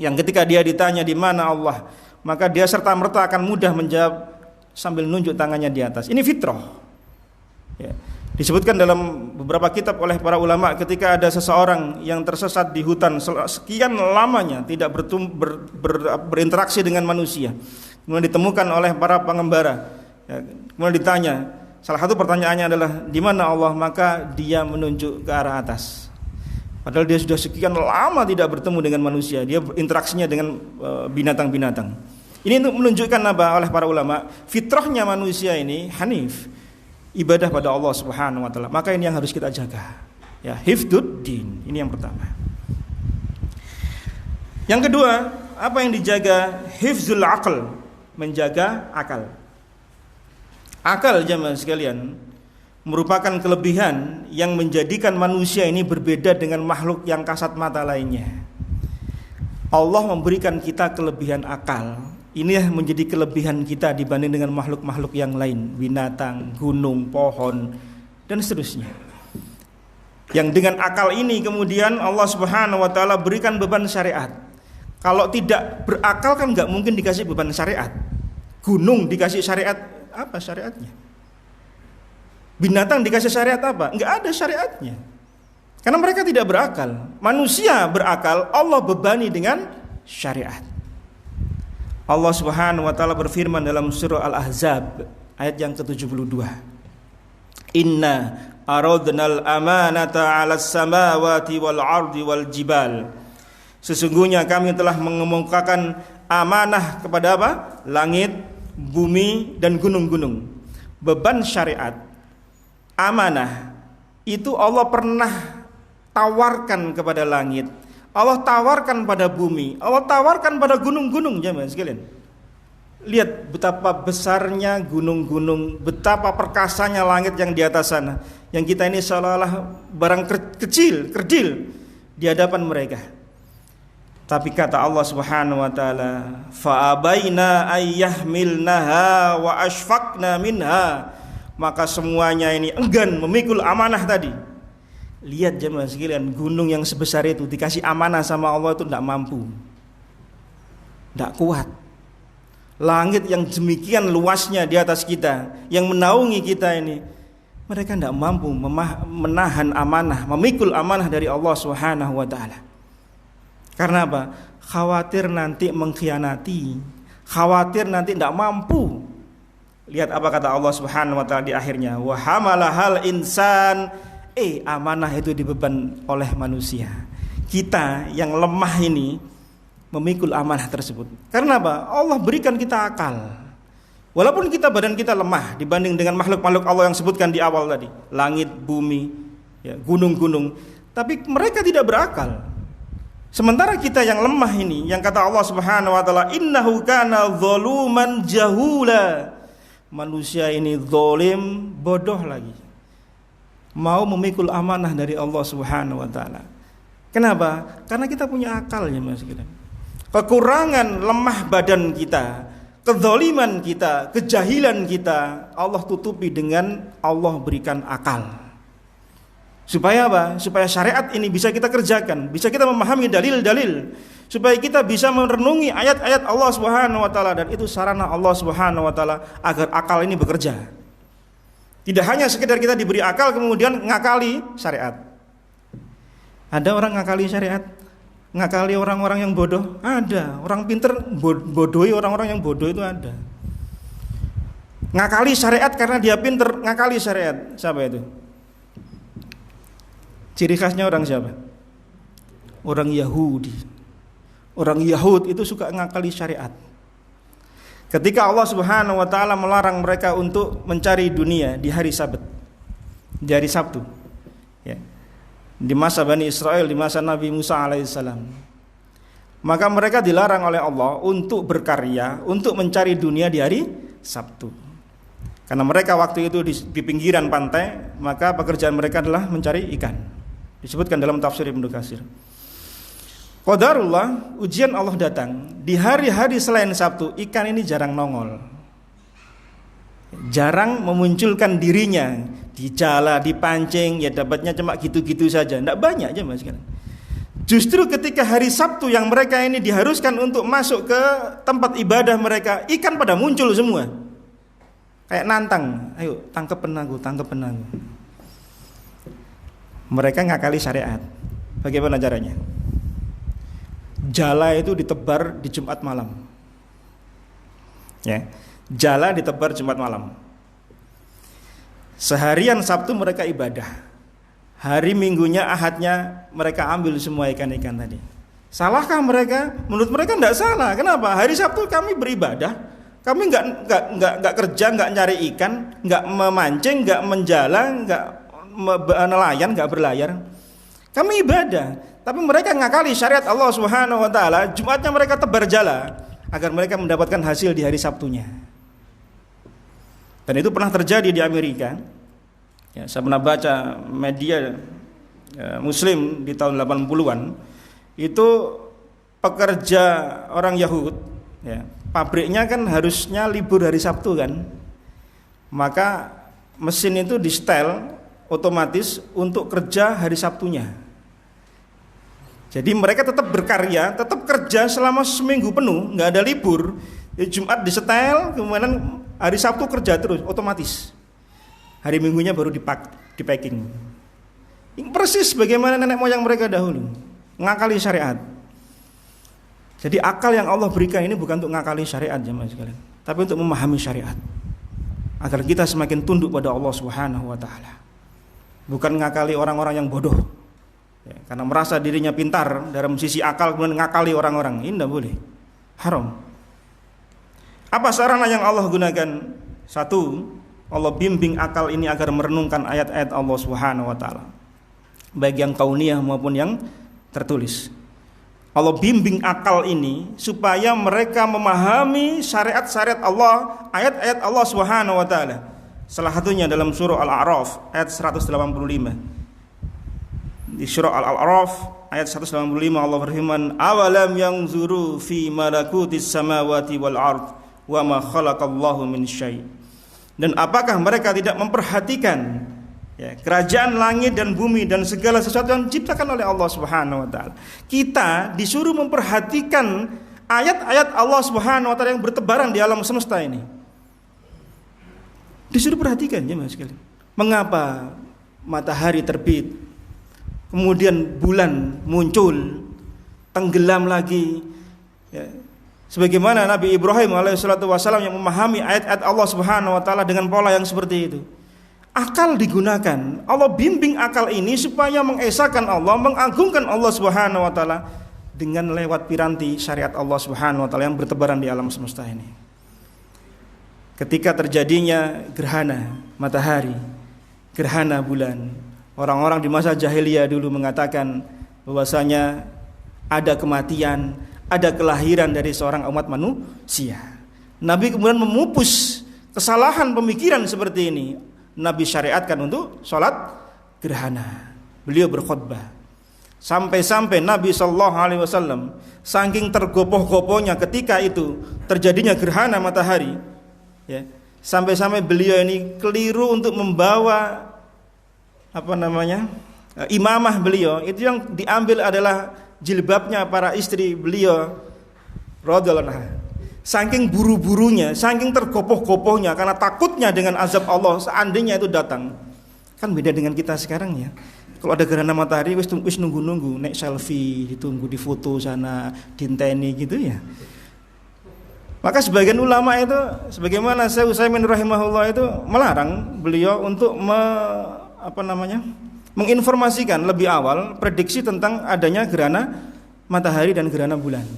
yang ketika dia ditanya di mana Allah, maka dia serta-merta akan mudah menjawab sambil nunjuk tangannya di atas. Ini fitrah, ya. Disebutkan dalam beberapa kitab oleh para ulama, ketika ada seseorang yang tersesat di hutan sekian lamanya tidak berinteraksi dengan manusia, kemudian ditemukan oleh para pengembara, ya, kemudian ditanya, salah satu pertanyaannya adalah di mana Allah, maka dia menunjuk ke arah atas. Padahal dia sudah sekian lama tidak bertemu dengan manusia, dia berinteraksinya dengan binatang-binatang. Ini untuk menunjukkan apa oleh para ulama, fitrahnya manusia ini hanif, ibadah pada Allah Subhanahu wa taala. Maka ini yang harus kita jaga. Ya, hifdzuddin. Ini yang pertama. Yang kedua, apa yang dijaga? Hifzul aql, menjaga akal. Akal jemaah sekalian merupakan kelebihan yang menjadikan manusia ini berbeda dengan makhluk yang kasat mata lainnya. Allah memberikan kita kelebihan akal. Ini menjadi kelebihan kita dibanding dengan makhluk-makhluk yang lain, binatang, gunung, pohon, dan seterusnya. Yang dengan akal ini kemudian Allah Subhanahu wa taala berikan beban syariat. Kalau tidak berakal kan nggak mungkin dikasih beban syariat. Gunung dikasih syariat, apa syariatnya? Binatang dikasih syariat apa? Nggak ada syariatnya. Karena mereka tidak berakal. Manusia berakal, Allah bebani dengan syariat. Allah Subhanahu wa taala berfirman dalam surah Al-Ahzab ayat yang ke-72. Inna aradnal amanata 'alas samawati wal ardi wal jibal. Sesungguhnya kami telah mengemukakan amanah kepada apa? Langit, bumi dan gunung-gunung. Beban syariat, amanah itu Allah pernah tawarkan kepada langit, Allah tawarkan pada bumi, Allah tawarkan pada gunung-gunung, jemaah sekalian. Lihat betapa besarnya gunung-gunung, betapa perkasanya langit yang di atas sana. Yang kita ini seolah-olah barang kecil, kerdil di hadapan mereka. Tapi kata Allah Subhanahu wa taala, fa abaina ayyahmilnaha wa ashfaqna minha. Maka semuanya ini enggan memikul amanah tadi. Lihat jemaah sekalian, gunung yang sebesar itu dikasih amanah sama Allah itu tidak mampu, tidak kuat. Langit yang demikian luasnya di atas kita, yang menaungi kita ini, mereka tidak mampu menahan amanah, memikul amanah dari Allah Subhanahu wa taala. Karena apa? Khawatir nanti mengkhianati, khawatir nanti tidak mampu. Lihat apa kata Allah Subhanahu wa taala di akhirnya, wa hamalahal insan, amanah itu dibeban oleh manusia. Kita yang lemah ini memikul amanah tersebut. Karena apa? Allah berikan kita akal. Walaupun badan kita lemah dibanding dengan makhluk-makhluk Allah yang sebutkan di awal tadi, langit, bumi, ya, gunung-gunung, tapi mereka tidak berakal. Sementara kita yang lemah ini, yang kata Allah Subhanahu wa taala, innahu kana zaluman jahula. Manusia ini zalim, bodoh lagi. Mau memikul amanah dari Allah Subhanahu wa taala. Kenapa? Karena kita punya akal ya Mas. Kekurangan lemah badan kita, kezaliman kita, kejahilan kita, Allah tutupi dengan Allah berikan akal. Supaya apa? Supaya syariat ini bisa kita kerjakan, bisa kita memahami dalil-dalil, supaya kita bisa merenungi ayat-ayat Allah Subhanahu wa taala, dan itu sarana Allah Subhanahu wa taala agar akal ini bekerja. Tidak hanya sekedar kita diberi akal kemudian ngakali syariat. Ada orang ngakali syariat, ngakali orang-orang yang bodoh, ada. Orang pinter bodohi orang-orang yang bodoh itu ada. Ngakali syariat karena dia pinter, ngakali syariat. Siapa itu? Ciri khasnya orang siapa? Orang Yahudi. Orang Yahud itu suka ngakali syariat. Ketika Allah Subhanahu wa taala melarang mereka untuk mencari dunia di hari Sabat, di hari Sabtu, ya, di masa Bani Israel, di masa Nabi Musa alaihissalam, maka mereka dilarang oleh Allah untuk berkarya, untuk mencari dunia di hari Sabtu. Karena mereka waktu itu di pinggiran pantai, maka pekerjaan mereka adalah mencari ikan. Disebutkan dalam tafsir Ibnu Katsir. Qadarullah, ujian Allah datang di hari-hari selain Sabtu, ikan ini jarang nongol, jarang memunculkan dirinya di jala, dipancing, ya dapatnya cuma gitu-gitu saja, tidak banyak aja Mas. Justru ketika hari Sabtu yang mereka ini diharuskan untuk masuk ke tempat ibadah mereka, ikan pada muncul semua, kayak nantang, ayo tangkap penanggu. Mereka ngakali syariat. Bagaimana caranya? Jala itu ditebar di Jumat malam, ya, jala ditebar Jumat malam. Seharian Sabtu mereka ibadah, hari Minggunya, Ahadnya mereka ambil semua ikan-ikan tadi. Salahkah mereka? Menurut mereka tidak salah. Kenapa? Hari Sabtu kami beribadah, kami nggak kerja, nggak nyari ikan, nggak memancing, nggak menjala, nggak nelayan, nggak berlayar. Kami ibadah. Tapi mereka ngakali syariat Allah Subhanahu wa taala, Jumatnya mereka tebar jala agar mereka mendapatkan hasil di hari Sabtunya. Dan itu pernah terjadi di Amerika. Ya, saya pernah baca media Muslim di tahun 80-an. Itu pekerja orang Yahud, ya, pabriknya kan harusnya libur hari Sabtu kan, maka mesin itu di setel otomatis untuk kerja hari Sabtunya. Jadi mereka tetap berkarya, tetap kerja selama seminggu penuh, nggak ada libur. Ya, Jumat disetel, kemudian hari Sabtu kerja terus otomatis. Hari Minggunya baru di packing. Ini persis bagaimana nenek moyang mereka dahulu ngakali syariat. Jadi akal yang Allah berikan ini bukan untuk ngakali syariat jemaah sekalian, tapi untuk memahami syariat agar kita semakin tunduk pada Allah Subhanahu wa taala. Bukan ngakali orang-orang yang bodoh. Ya, karena merasa dirinya pintar dalam sisi akal kemudian ngakali orang-orang. Ini tidak boleh. Haram. Apa sarana yang Allah gunakan? Satu, Allah bimbing akal ini agar merenungkan ayat-ayat Allah Subhanahu wa taala. Baik yang kauniyah maupun yang tertulis. Allah bimbing akal ini supaya mereka memahami syariat-syariat Allah, ayat-ayat Allah Subhanahu wa taala. Salah satunya dalam surah Al-A'raf ayat 185. Di surah Al-A'raf ayat 185 Allah berfirman, "Awalam yanzuru fi malakutis samawati wal ard wa ma khalaqallahu min syai'." Dan apakah mereka tidak memperhatikan ya, kerajaan langit dan bumi dan segala sesuatu yang diciptakan oleh Allah Subhanahu wa taala. Kita disuruh memperhatikan ayat-ayat Allah Subhanahu wa taala yang bertebaran di alam semesta ini. Disuruh perhatikan ya Mas sekalian. Mengapa matahari terbit, kemudian bulan muncul, tenggelam lagi ya. Sebagaimana Nabi Ibrahim alaihissalatu wassalam yang memahami ayat-ayat Allah Subhanahu wa taala dengan pola yang seperti itu. Akal digunakan. Allah bimbing akal ini supaya mengesahkan Allah, mengagungkan Allah Subhanahu wa taala dengan lewat piranti syariat Allah Subhanahu wa taala yang bertebaran di alam semesta ini. Ketika terjadinya gerhana matahari, gerhana bulan, orang-orang di masa jahiliyah dulu mengatakan bahwasanya ada kematian, ada kelahiran dari seorang umat manusia. Nabi kemudian memupus kesalahan pemikiran seperti ini. Nabi syariatkan untuk sholat gerhana. Beliau berkhutbah. Sampai-sampai Nabi SAW saking tergopoh-gopohnya ketika itu terjadinya gerhana matahari, ya, sampai-sampai beliau ini keliru untuk membawa imamah beliau. Itu yang diambil adalah jilbabnya para istri beliau radhiyallahu anha. Saking buru-burunya, saking tergopoh-gopohnya karena takutnya dengan azab Allah seandainya itu datang. Kan beda dengan kita sekarang ya. Kalau ada gerhana matahari wis nunggu-nunggu, naik selfie, ditunggu di foto sana, dinteni gitu ya. Maka sebagian ulama itu sebagaimana Syekh Utsaimin rahimahullah itu melarang beliau untuk menginformasikan lebih awal prediksi tentang adanya gerhana matahari dan gerhana bulan.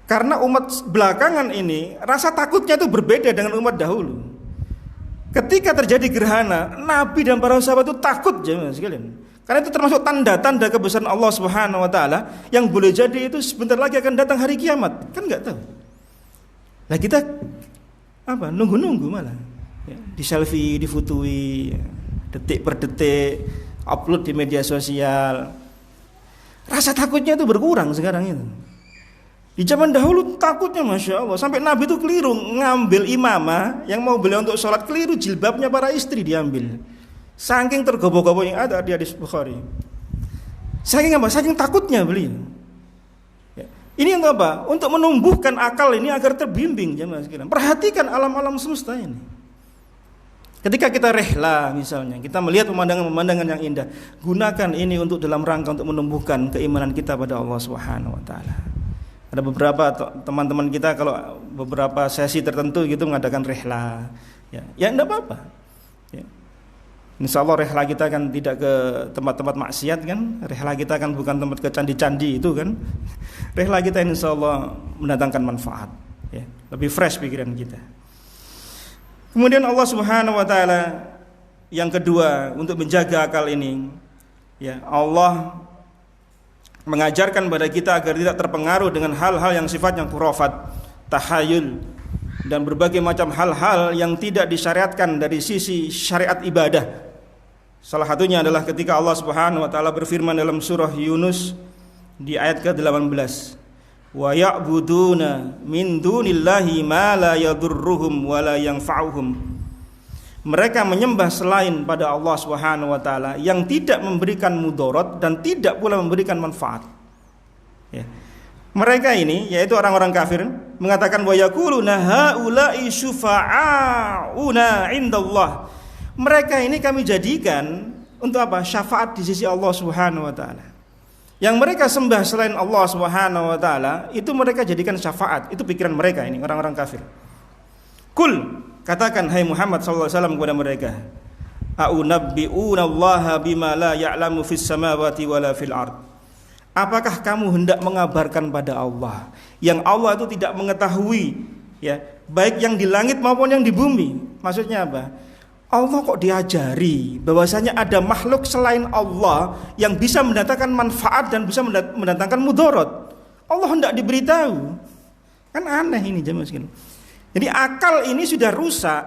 Karena umat belakangan ini rasa takutnya itu berbeda dengan umat dahulu. Ketika terjadi gerhana, Nabi dan para sahabat itu takut jemaah sekalian. Karena itu termasuk tanda-tanda kebesaran Allah Subhanahu wa taala yang boleh jadi itu sebentar lagi akan datang hari kiamat. Kan enggak tahu. Nah kita nunggu-nunggu malah. Ya, di selfie, difotoi, detik per detik, upload di media sosial. Rasa takutnya itu berkurang sekarang itu. Di zaman dahulu takutnya Masya Allah, sampai Nabi itu keliru ngambil imamah yang mau beliau untuk sholat, keliru jilbabnya para istri diambil. Saking tergopoh-gopoh yang ada di hadis Bukhari. Saking takutnya beliau. Ya. Ini untuk apa? Untuk menumbuhkan akal ini agar terbimbing jemaah sekalian. Perhatikan alam-alam semesta ini. Ketika kita rehla misalnya, kita melihat pemandangan-pemandangan yang indah, gunakan ini untuk dalam rangka untuk menumbuhkan keimanan kita pada Allah Subhanahu wa taala. Ada beberapa teman-teman kita kalau beberapa sesi tertentu gitu mengadakan rehla, ya enggak apa-apa. Ya. Insya Allah rehla kita kan tidak ke tempat-tempat maksiat kan, rehla kita kan bukan tempat ke candi-candi itu kan. Rehla kita insya Allah mendatangkan manfaat, ya. Lebih fresh pikiran kita. Kemudian Allah Subhanahu wa taala yang kedua untuk menjaga akal ini, ya Allah mengajarkan pada kita agar tidak terpengaruh dengan hal-hal yang sifatnya khurafat, tahayul, dan berbagai macam hal-hal yang tidak disyariatkan dari sisi syariat ibadah. Salah satunya adalah ketika Allah Subhanahu wa taala berfirman dalam surah Yunus di ayat ke-18. Wa ya'buduna min dunillahi ma la yadurruhum wa la yanfa'uhum. Mereka menyembah selain pada Allah Subhanahu wa taala yang tidak memberikan mudarat dan tidak pula memberikan manfaat. Ya. Mereka ini yaitu orang-orang kafir mengatakan wa yaquluna haula'i syufa'auna indallah. Mereka ini kami jadikan untuk apa? Syafaat di sisi Allah Subhanahu wa taala. Yang mereka sembah selain Allah Subhanahu wa taala itu mereka jadikan syafaat. Itu pikiran mereka ini orang-orang kafir. Kul, katakan hai Muhammad sallallahu alaihi wasallam kepada mereka, a'unabbi'unallaha bima la ya'lamu fis samawati wala fil ard. Apakah kamu hendak mengabarkan pada Allah yang Allah itu tidak mengetahui, ya, baik yang di langit maupun yang di bumi? Maksudnya apa? Allah kok diajari bahwasanya ada makhluk selain Allah yang bisa mendatangkan manfaat dan bisa mendatangkan mudarat. Allah hendak diberitahu. Kan aneh ini jemaah sekalian. Jadi akal ini sudah rusak.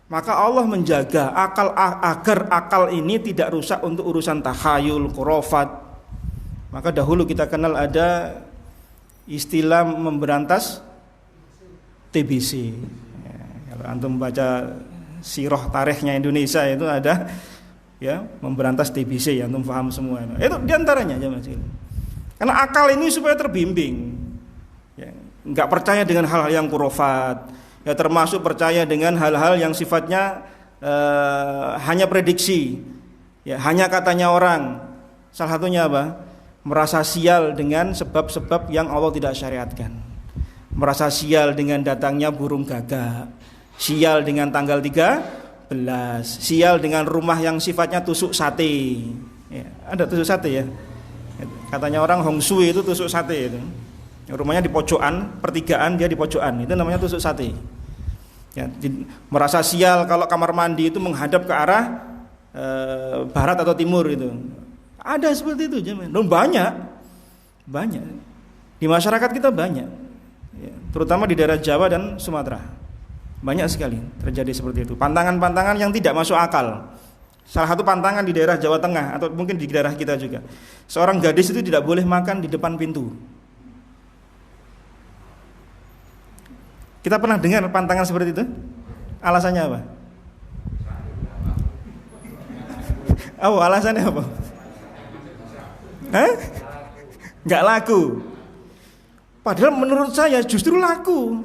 Maka Allah menjaga akal agar akal ini tidak rusak untuk urusan takhayul, khurafat. Maka dahulu kita kenal ada istilah memberantas TBC. Ya, kalau antum baca sirah tarikhnya Indonesia itu ada ya memberantas TBC, ya antum paham semua itu diantaranya jemaah sekalian. Karena akal ini supaya terbimbing, ya, nggak percaya dengan hal-hal yang khurafat, ya termasuk percaya dengan hal-hal yang sifatnya hanya prediksi, ya hanya katanya orang. Salah satunya apa? Merasa sial dengan sebab-sebab yang Allah tidak syariatkan. Merasa sial dengan datangnya burung gagak, sial dengan tanggal 13, sial dengan rumah yang sifatnya tusuk sate. Ya, ada tusuk sate ya. Katanya orang Hong Sui itu tusuk sate itu. Rumahnya di pojokan, pertigaan dia di pojokan. Itu namanya tusuk sate. Ya, merasa sial kalau kamar mandi itu menghadap ke arah barat atau timur itu. Ada seperti itu, banyak. Di masyarakat kita banyak. Ya, terutama di daerah Jawa dan Sumatera. Banyak sekali terjadi seperti itu. Pantangan-pantangan yang tidak masuk akal. Salah satu pantangan di daerah Jawa Tengah atau mungkin di daerah kita juga. Seorang gadis itu tidak boleh makan di depan pintu. Kita pernah dengar pantangan seperti itu? Alasannya apa? Oh, alasannya apa? Nggak laku. Padahal menurut saya justru laku.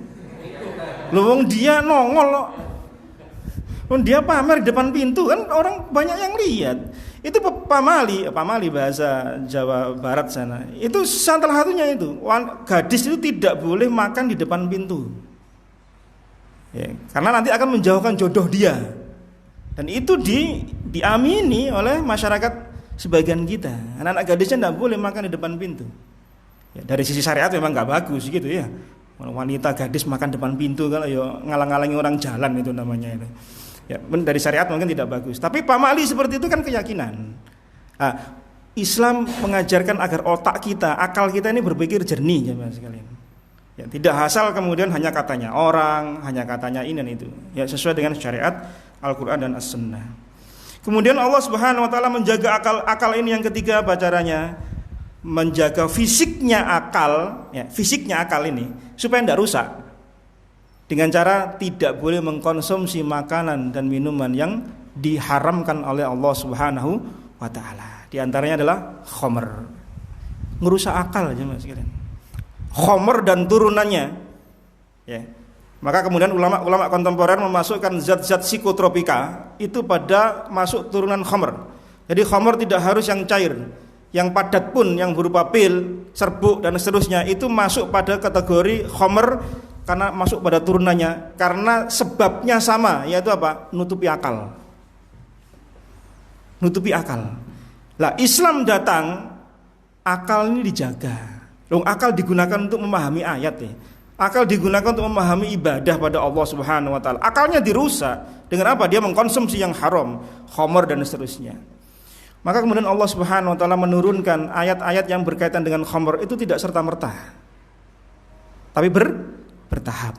Loh, dia nongol loh. Dia pamer di depan pintu kan orang banyak yang lihat. Itu pamali bahasa Jawa Barat sana. Itu salah satunya itu. Gadis itu tidak boleh makan di depan pintu. Ya, karena nanti akan menjauhkan jodoh dia. Dan itu diamini oleh masyarakat sebagian kita. Anak-anak gadisnya tidak boleh makan di depan pintu. Ya, dari sisi syariat memang nggak bagus gitu ya. Wanita gadis makan depan pintu kalau ya ngalang-ngalangi orang jalan itu namanya itu. Ya, dari syariat mungkin tidak bagus. Tapi pamali seperti itu kan keyakinan. Nah, Islam mengajarkan agar otak kita, akal kita ini berpikir jernih ya sekalian. Ya, tidak asal kemudian hanya katanya orang, hanya katanya ini dan itu. Ya, sesuai dengan syariat Al-Qur'an dan As-Sunnah. Kemudian Allah Subhanahu wa taala menjaga akal ini yang ketiga apa caranya? Menjaga fisiknya akal, ya, fisiknya akal ini supaya tidak rusak. Dengan cara tidak boleh mengkonsumsi makanan dan minuman yang diharamkan oleh Allah Subhanahu wa taala. Di antaranya adalah khamr. Merusak akal aja Mas sekalian. Khamr dan turunannya. Ya. Maka kemudian ulama kontemporer memasukkan zat-zat psikotropika itu pada masuk turunan khamr. Jadi khamr tidak harus yang cair, yang padat pun yang berupa pil, serbuk dan seterusnya itu masuk pada kategori khamr karena masuk pada turunannya. Karena sebabnya sama, yaitu apa? Nutupi akal. Nutupi akal. Lah Islam datang, akal ini dijaga. Loh, akal digunakan untuk memahami ayat ya. Akal digunakan untuk memahami ibadah pada Allah Subhanahu wa taala. Akalnya dirusak dengan apa? Dia mengkonsumsi yang haram, khamr dan seterusnya. Maka kemudian Allah Subhanahu wa taala menurunkan ayat-ayat yang berkaitan dengan khamr itu tidak serta-merta. Tapi bertahap.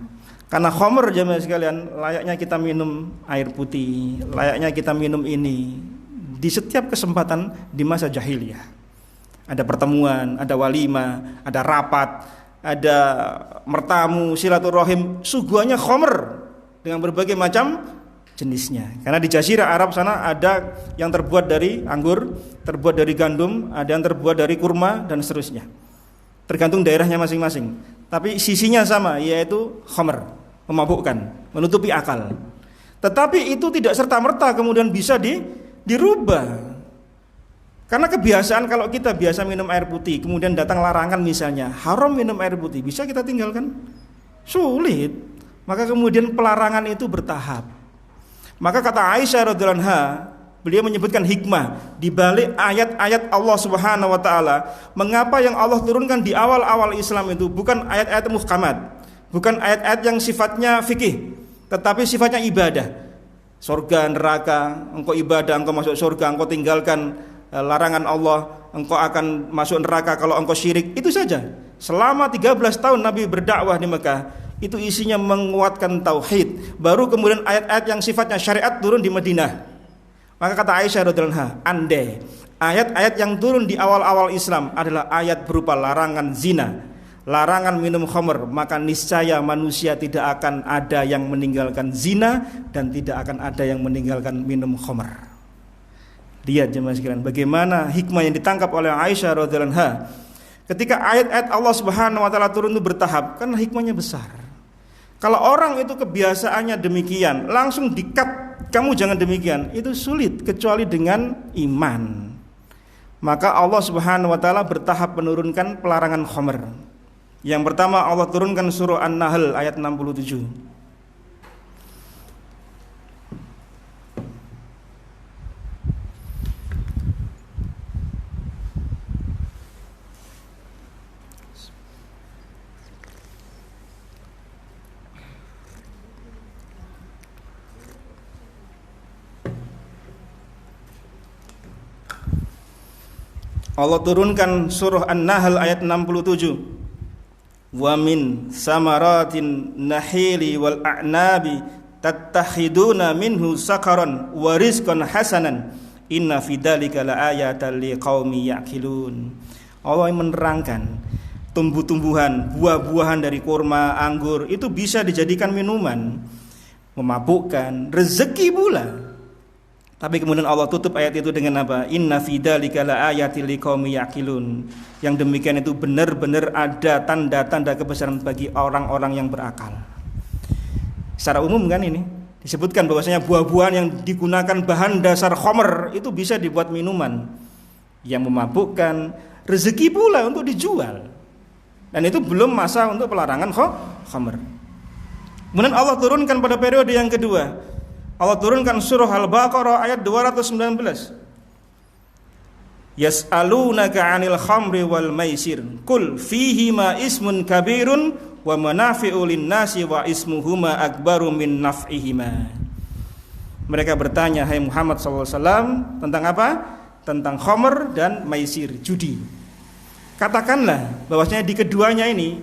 Karena khamr jemaah sekalian, layaknya kita minum air putih, layaknya kita minum ini di setiap kesempatan di masa jahiliyah. Ada pertemuan, ada walimah, ada rapat, ada mertamu, silaturahim, suguhannya khamr dengan berbagai macam jenisnya. Karena di Jazirah Arab sana ada yang terbuat dari anggur, terbuat dari gandum, ada yang terbuat dari kurma dan seterusnya. Tergantung daerahnya masing-masing. Tapi sisinya sama, yaitu khamr, memabukkan, menutupi akal. Tetapi itu tidak serta-merta kemudian bisa dirubah. Karena kebiasaan kalau kita biasa minum air putih, kemudian datang larangan misalnya, haram minum air putih, bisa kita tinggalkan? Sulit. Maka kemudian pelarangan itu bertahap. Maka kata Aisyah radhiyallahu anha, beliau menyebutkan hikmah di balik ayat-ayat Allah Subhanahu wa taala, mengapa yang Allah turunkan di awal-awal Islam itu bukan ayat-ayat muhkamat, bukan ayat-ayat yang sifatnya fikih, tetapi sifatnya ibadah. Surga, neraka, engkau ibadah, engkau masuk surga, engkau tinggalkan larangan Allah, engkau akan masuk neraka kalau engkau syirik. Itu saja. Selama 13 tahun Nabi berdakwah di Mekah, itu isinya menguatkan tauhid. Baru kemudian ayat-ayat yang sifatnya syariat turun di Madinah. Maka kata Aisyah radhiyallahu anha, andai ayat-ayat yang turun di awal-awal Islam adalah ayat berupa larangan zina, larangan minum khamr, maka niscaya manusia tidak akan ada yang meninggalkan zina dan tidak akan ada yang meninggalkan minum khamr. Lihat jemaah sekalian bagaimana hikmah yang ditangkap oleh Aisyah radhiyallahu anha ketika ayat-ayat Allah Subhanahu wa taala turun itu bertahap, karena hikmahnya besar. Kalau orang itu kebiasaannya demikian, langsung di-cut, kamu jangan demikian, itu sulit kecuali dengan iman. Maka Allah Subhanahu wa taala bertahap menurunkan pelarangan khamr. Yang pertama Allah turunkan surah An-Nahl ayat 67. Allah turunkan surah An-Nahl ayat 67. Wa min samaratin nahili wal a'nabi tattakhiduna minhu sakaran wa rizqan hasanan inna fi dzalika laayatan liqaumi ya'qilun. Allah menerangkan tumbuh-tumbuhan, buah-buahan dari kurma, anggur itu bisa dijadikan minuman, memabukkan, rezeki pula. Tapi kemudian Allah tutup ayat itu dengan apa? Inna fi dzalika laayatil liqaumi yaqilun. Yang demikian itu benar-benar ada tanda-tanda kebesaran bagi orang-orang yang berakal. Secara umum kan ini disebutkan bahwasanya buah-buahan yang digunakan bahan dasar khamr itu bisa dibuat minuman yang memabukkan, rezeki pula untuk dijual. Dan itu belum masa untuk pelarangan khamr. Kemudian Allah turunkan pada periode yang kedua. Allah turunkan surah Al-Baqarah ayat 219. Yas'alunaka 'anil khamri wal maisir qul fihima ismun kabirun wa manafi'u lin-nasi wa ismuhuma akbaru min naf'ihima. Mereka bertanya, hai Muhammad SAW, tentang apa? Tentang khamr dan maisir, judi. Katakanlah bahwasanya di keduanya ini,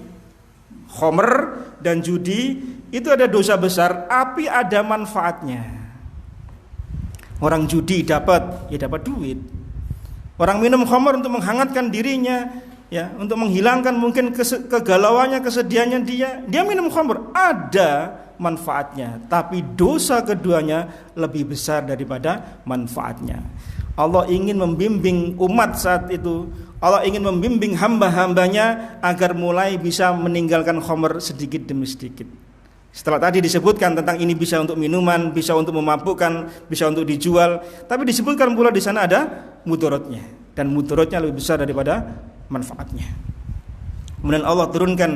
khamr dan judi, itu ada dosa besar, tapi ada manfaatnya. Orang judi dapat duit. Orang minum khamr untuk menghangatkan dirinya, ya, untuk menghilangkan mungkin kegalauannya, kesedihannya dia minum khamr, ada manfaatnya, tapi dosa keduanya lebih besar daripada manfaatnya. Allah ingin membimbing umat saat itu, Allah ingin membimbing hamba-hambanya agar mulai bisa meninggalkan khamr sedikit demi sedikit. Setelah tadi disebutkan tentang ini bisa untuk minuman, bisa untuk memabukkan, bisa untuk dijual, tapi disebutkan pula di sana ada mudaratnya, dan mudaratnya lebih besar daripada manfaatnya. Kemudian Allah turunkan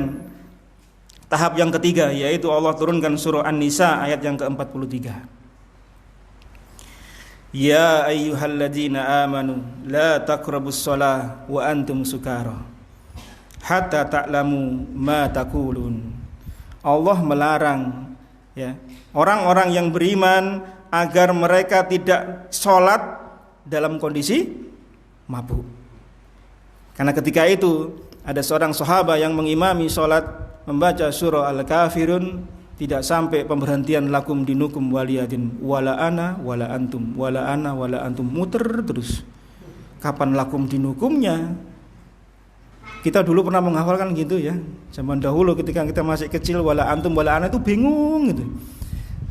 tahap yang ketiga, yaitu Allah turunkan surah An-Nisa ayat yang ke-43. Ya ayyuhalladzina amanu la taqrabus shalah wa antum sukara hatta ta'lamu ma taqulun. Allah melarang, ya, orang-orang yang beriman agar mereka tidak sholat dalam kondisi mabuk. Karena ketika itu ada seorang sahabat yang mengimami sholat membaca surah Al-Kafirun, tidak sampai pemberhentian lakum dinukum waliyadin wala ana wala antum, muter terus. Kapan lakum dinukumnya? Kita dulu pernah menghafalkan gitu ya. Zaman dahulu ketika kita masih kecil, wala antum wala ana itu bingung gitu.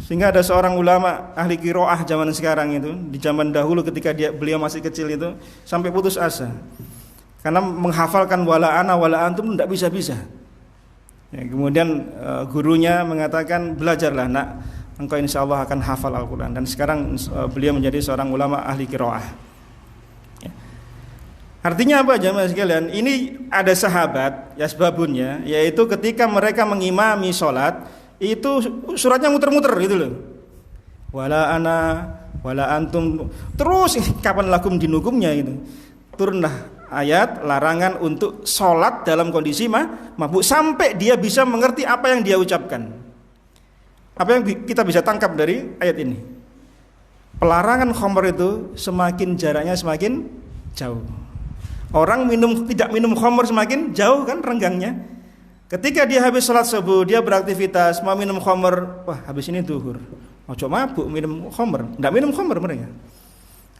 Sehingga ada seorang ulama ahli qiraah zaman sekarang itu, di zaman dahulu ketika beliau masih kecil itu sampai putus asa. Karena menghafalkan wala ana wala antum tidak bisa-bisa. Ya, kemudian gurunya mengatakan, belajarlah nak, engkau insya Allah akan hafal Al-Quran. Dan sekarang beliau menjadi seorang ulama ahli qiraah. Ya. Artinya apa jamaah sekalian? Ini ada sahabat ya sebabunnya, yaitu ketika mereka mengimami sholat itu suratnya muter-muter gitu loh. Wala ana wala antum, terus kapan lakum dinukumnya itu. Turunlah ayat larangan untuk sholat dalam kondisi mabuk, sampai dia bisa mengerti apa yang dia ucapkan. Apa yang kita bisa tangkap dari ayat ini? Pelarangan khamr itu semakin jaraknya semakin jauh. Orang tidak minum khamr semakin jauh kan renggangnya. Ketika dia habis sholat subuh, dia beraktivitas mau minum khamr, wah habis ini duhur, ojo mabuk minum khamr, tidak minum khamr mereka.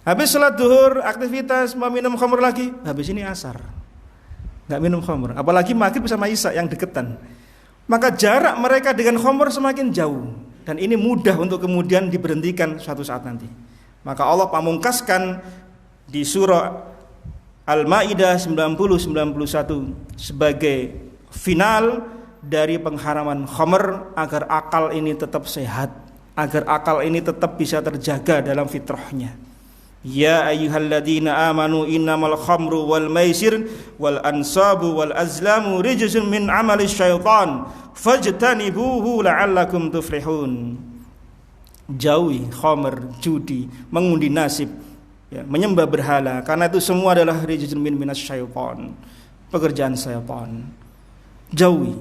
Habis sholat duhur, aktivitas mau minum khamr lagi, habis ini asar, nggak minum khamr. Apalagi maghrib sama isya yang deketan. Maka jarak mereka dengan khamr semakin jauh, dan ini mudah untuk kemudian diberhentikan suatu saat nanti. Maka Allah pamungkaskan di surah Al-Maidah 90-91 sebagai final dari pengharaman khamr, agar akal ini tetap sehat, agar akal ini tetap bisa terjaga dalam fitrahnya. Ya ayyuhalladzina amanu innamal khamru wal maisir wal ansabu wal azlamu rijzun min amali syaitan fajtanibuhu la'allakum tuflihun. Jauhi khamr, judi, mengundi nasib, ya, menyembah berhala, karena itu semua adalah rijzun min minas syaitan, pekerjaan syaitan. Jauhi.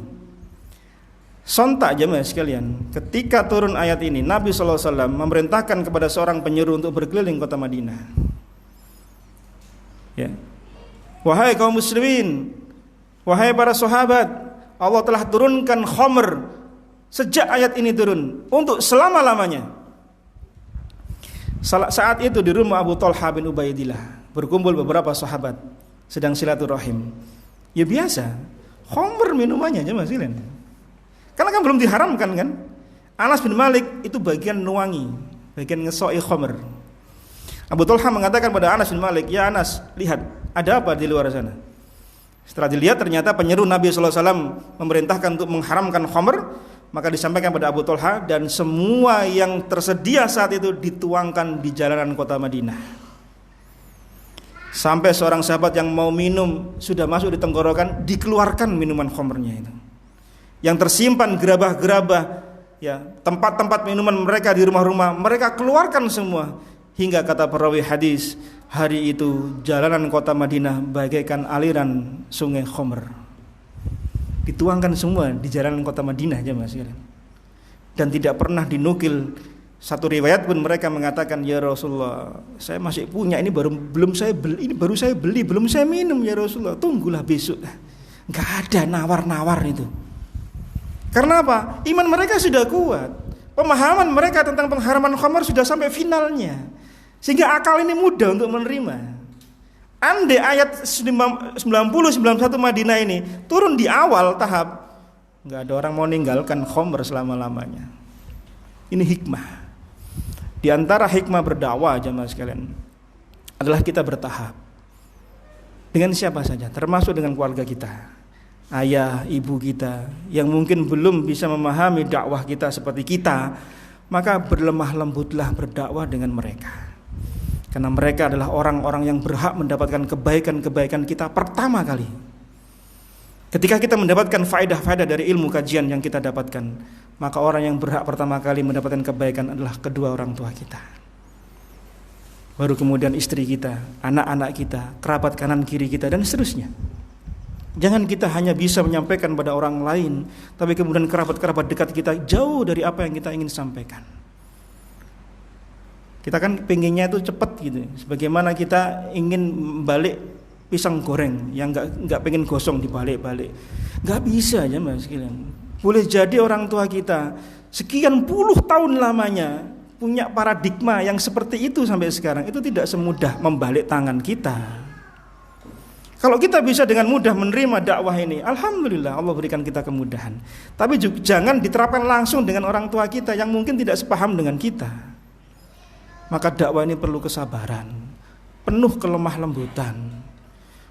Sontak jemaah sekalian, ketika turun ayat ini, Nabi SAW memerintahkan kepada seorang penyuruh untuk berkeliling kota Madinah. Ya. Wahai kaum muslimin, wahai para sahabat, Allah telah turunkan khamr sejak ayat ini turun untuk selama-lamanya. Saat itu di rumah Abu Talha bin Ubaidillah berkumpul beberapa sahabat sedang silaturahim. Ya biasa, khamr minumannya jemaah sekalian. Karena kan belum diharamkan kan. Anas bin Malik itu bagian nuangi, bagian ngesoi khamr. Abu Talha mengatakan pada Anas bin Malik, ya Anas, lihat ada apa di luar sana. Setelah dilihat ternyata penyeru Nabi SAW memerintahkan untuk mengharamkan khamr. Maka disampaikan pada Abu Talha, dan semua yang tersedia saat itu dituangkan di jalanan kota Madinah. Sampai seorang sahabat yang mau minum sudah masuk di tenggorokan, dikeluarkan minuman khamrnya itu. Yang tersimpan gerabah-gerabah, ya, tempat-tempat minuman mereka di rumah-rumah, mereka keluarkan semua. Hingga kata perawi hadis, hari itu jalanan kota Madinah bagaikan aliran sungai khamr. Dituangkan semua di jalanan kota Madinah aja Mas. Dan tidak pernah dinukil satu riwayat pun mereka mengatakan, ya Rasulullah, saya masih punya, ini baru saya beli, belum saya minum ya Rasulullah, tunggulah besok. Enggak ada nawar-nawar itu. Karena apa? Iman mereka sudah kuat. Pemahaman mereka tentang pengharaman khamr sudah sampai finalnya. Sehingga akal ini mudah untuk menerima. Andai ayat 90-91 Madinah ini turun di awal tahap, enggak ada orang mau meninggalkan khamr selama-lamanya. Ini hikmah. Di antara hikmah berdakwah jamaah sekalian adalah kita bertahap. Dengan siapa saja, termasuk dengan keluarga kita. Ayah, ibu kita yang mungkin belum bisa memahami dakwah kita seperti kita, maka berlemah lembutlah berdakwah dengan mereka. Karena mereka adalah orang-orang yang berhak mendapatkan kebaikan-kebaikan kita pertama kali. Ketika kita mendapatkan faedah-faedah dari ilmu kajian yang kita dapatkan, maka orang yang berhak pertama kali mendapatkan kebaikan adalah kedua orang tua kita. Baru kemudian istri kita, anak-anak kita, kerabat kanan kiri kita, dan seterusnya. Jangan kita hanya bisa menyampaikan pada orang lain, tapi kemudian kerabat-kerabat dekat kita jauh dari apa yang kita ingin sampaikan. Kita kan pengennya itu cepat gitu. Sebagaimana kita ingin balik pisang goreng yang nggak pengen gosong dibalik-balik. Nggak bisa aja Mas sekalian. Boleh jadi orang tua kita sekian puluh tahun lamanya punya paradigma yang seperti itu sampai sekarang. Itu tidak semudah membalik tangan kita. Kalau kita bisa dengan mudah menerima dakwah ini, alhamdulillah Allah berikan kita kemudahan. Tapi juga jangan diterapkan langsung dengan orang tua kita yang mungkin tidak sepaham dengan kita. Maka dakwah ini perlu kesabaran, penuh kelemah lembutan.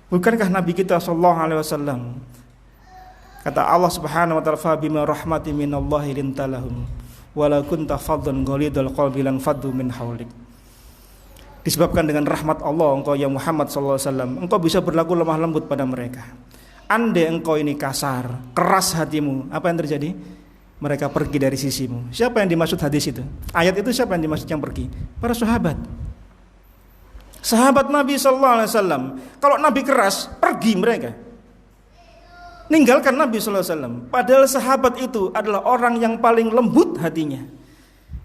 Bukankah Nabi kita sallallahu alaihi wasallam, kata Allah Subhanahu wa taala, fa bima rahmati minallahi lintalahum wala kunta faddan ghalidul qalbi lan faddu min haulik. Disebabkan dengan rahmat Allah engkau ya Muhammad sallallahu alaihi wasallam, engkau bisa berlaku lemah lembut pada mereka. Andai engkau ini kasar, keras hatimu, apa yang terjadi? Mereka pergi dari sisimu. Siapa yang dimaksud hadis itu? Ayat itu siapa yang dimaksud yang pergi? Para sahabat. Sahabat Nabi sallallahu alaihi wasallam. Kalau Nabi keras, pergi mereka. Ninggalkan Nabi sallallahu alaihi wasallam. Padahal sahabat itu adalah orang yang paling lembut hatinya,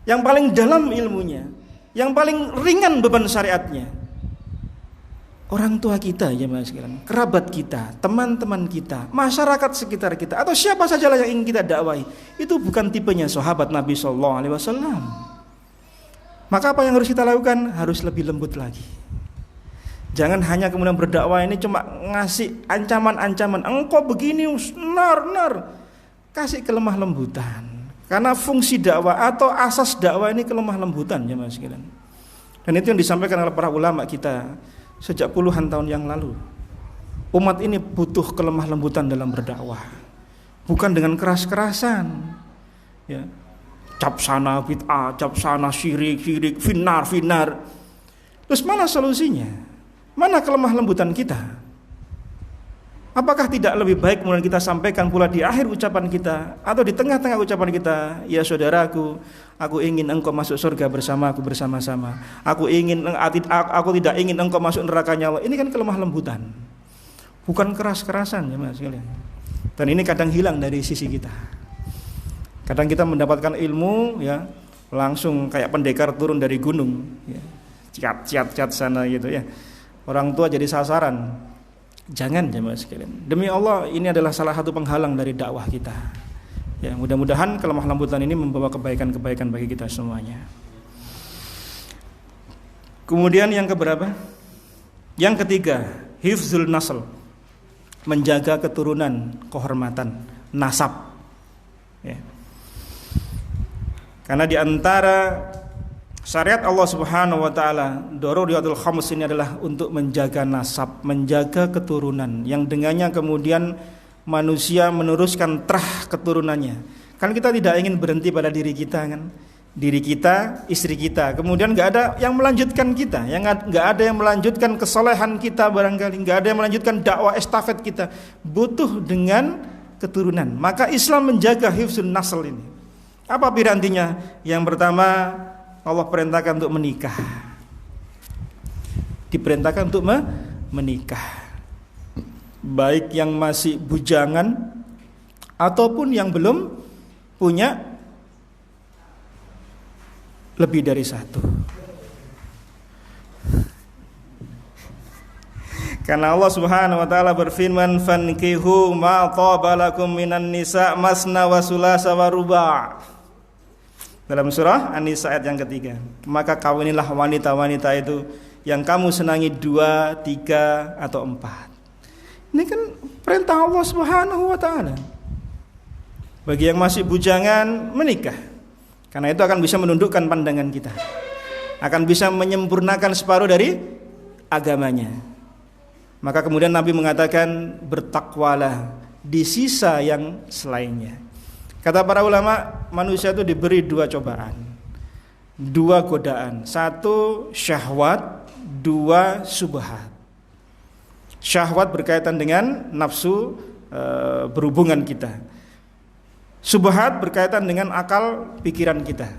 yang paling dalam ilmunya, yang paling ringan beban syariatnya. Orang tua kita ya Mas sekalian, kerabat kita, teman-teman kita, masyarakat sekitar kita, atau siapa sajalah yang ingin kita dakwahi, itu bukan tipenya sahabat Nabi sallallahu alaihi wasallam. Maka apa yang harus kita lakukan? Harus lebih lembut lagi. Jangan hanya kemudian berdakwah ini cuma ngasih ancaman-ancaman, engkau begini, nar. Kasih kelemah lembutan. Karena fungsi dakwah atau asas dakwah ini kelemah lembutan ya Mas sekalian. Dan itu yang disampaikan oleh para ulama kita sejak puluhan tahun yang lalu. Umat ini butuh kelemah lembutan dalam berdakwah, bukan dengan keras-kerasan. Ya, cap sana bid'ah, cap sana syirik, finar. Terus mana solusinya? Mana kelemah lembutan kita? Apakah tidak lebih baik kemudian kita sampaikan pula di akhir ucapan kita atau di tengah-tengah ucapan kita, ya saudaraku, aku ingin engkau masuk surga bersamaku bersama-sama. Aku tidak ingin engkau masuk nerakanya Allah. Ini kan kelemah lembutan, bukan keras-kerasan ya Mas sekalian. Dan ini kadang hilang dari sisi kita. Kadang kita mendapatkan ilmu ya langsung kayak pendekar turun dari gunung, ya. Ciat sana gitu ya. Orang tua jadi sasaran. Jangan jemaah sekalian. Demi Allah ini adalah salah satu penghalang dari dakwah kita. Ya, mudah-mudahan kelemah lembutan ini membawa kebaikan-kebaikan bagi kita semuanya. Kemudian yang keberapa? Yang ketiga, hifzul nasl. Menjaga keturunan, kehormatan, nasab. Ya. Karena di antara syariat Allah Subhanahu wa taala, daruriyatul khams ini adalah untuk menjaga nasab, menjaga keturunan yang dengannya kemudian manusia meneruskan terah keturunannya. Kan kita tidak ingin berhenti pada diri kita kan? Diri kita, istri kita. Kemudian enggak ada yang melanjutkan kita, enggak ada yang melanjutkan kesolehan kita barangkali, enggak ada yang melanjutkan dakwah estafet kita. Butuh dengan keturunan. Maka Islam menjaga hifzun nasl ini. Apa pirantinya? Yang pertama, Allah perintahkan untuk menikah. Diperintahkan untuk menikah. Baik yang masih bujangan ataupun yang belum punya lebih dari satu. Karena Allah Subhanahu wa taala berfirman, "Fankihu ma thaba lakum minan nisa masna wa sulasa wa ruba'." Dalam surah An-Nisa ayat yang ketiga. Maka kawinilah wanita-wanita itu yang kamu senangi 2, 3 atau 4. Ini kan perintah Allah Subhanahu wa taala. Bagi yang masih bujangan menikah. Karena itu akan bisa menundukkan pandangan kita. Akan bisa menyempurnakan separuh dari agamanya. Maka kemudian Nabi mengatakan bertakwalah di sisa yang selainnya. Kata para ulama, manusia itu diberi 2 cobaan, 2 godaan. 1 syahwat, 2 subhat. Syahwat berkaitan dengan nafsu berhubungan kita. Subhat berkaitan dengan akal pikiran kita.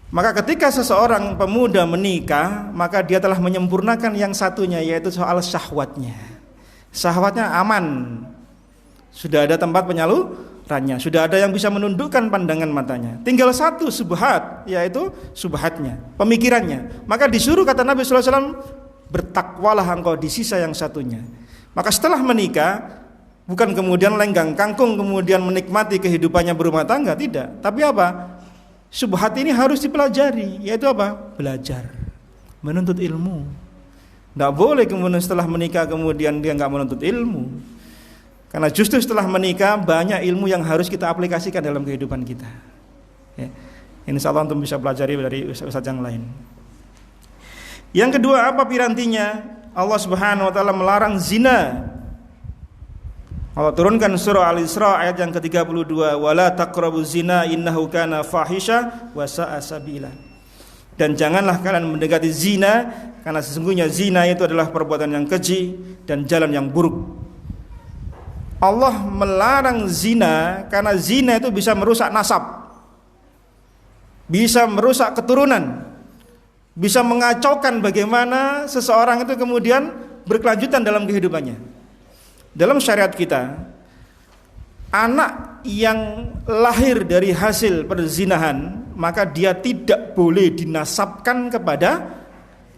Maka ketika seseorang pemuda menikah, maka dia telah menyempurnakan yang satunya, yaitu soal syahwatnya. Syahwatnya aman. Sudah ada tempat penyalurannya, sudah ada yang bisa menundukkan pandangan matanya. Tinggal 1 subhat, yaitu subhatnya, pemikirannya. Maka disuruh kata Nabi sallallahu alaihi wasallam, bertakwalah engkau di sisa yang satunya. Maka setelah menikah, bukan kemudian lenggang kangkung kemudian menikmati kehidupannya berumah tangga, tidak. Tapi apa? Subhat ini harus dipelajari, yaitu apa? Belajar, menuntut ilmu. Tidak boleh kemudian setelah menikah kemudian dia nggak menuntut ilmu. Karena justru setelah menikah banyak ilmu yang harus kita aplikasikan dalam kehidupan kita. Ya. Insya Allah untuk bisa pelajari dari ustaz yang lain. Yang kedua, apa pirantinya? Allah Subhanahu wa taala melarang zina. Allah turunkan surah Al-Isra ayat yang ke-32, wala taqrabuz zina innahu kana fahisha wa sa'a sabila. Dan janganlah kalian mendekati zina, karena sesungguhnya zina itu adalah perbuatan yang keji dan jalan yang buruk. Allah melarang zina karena zina itu bisa merusak nasab, bisa merusak keturunan, bisa mengacaukan bagaimana seseorang itu kemudian berkelanjutan dalam kehidupannya. Dalam syariat kita, anak yang lahir dari hasil perzinahan, maka dia tidak boleh dinasabkan kepada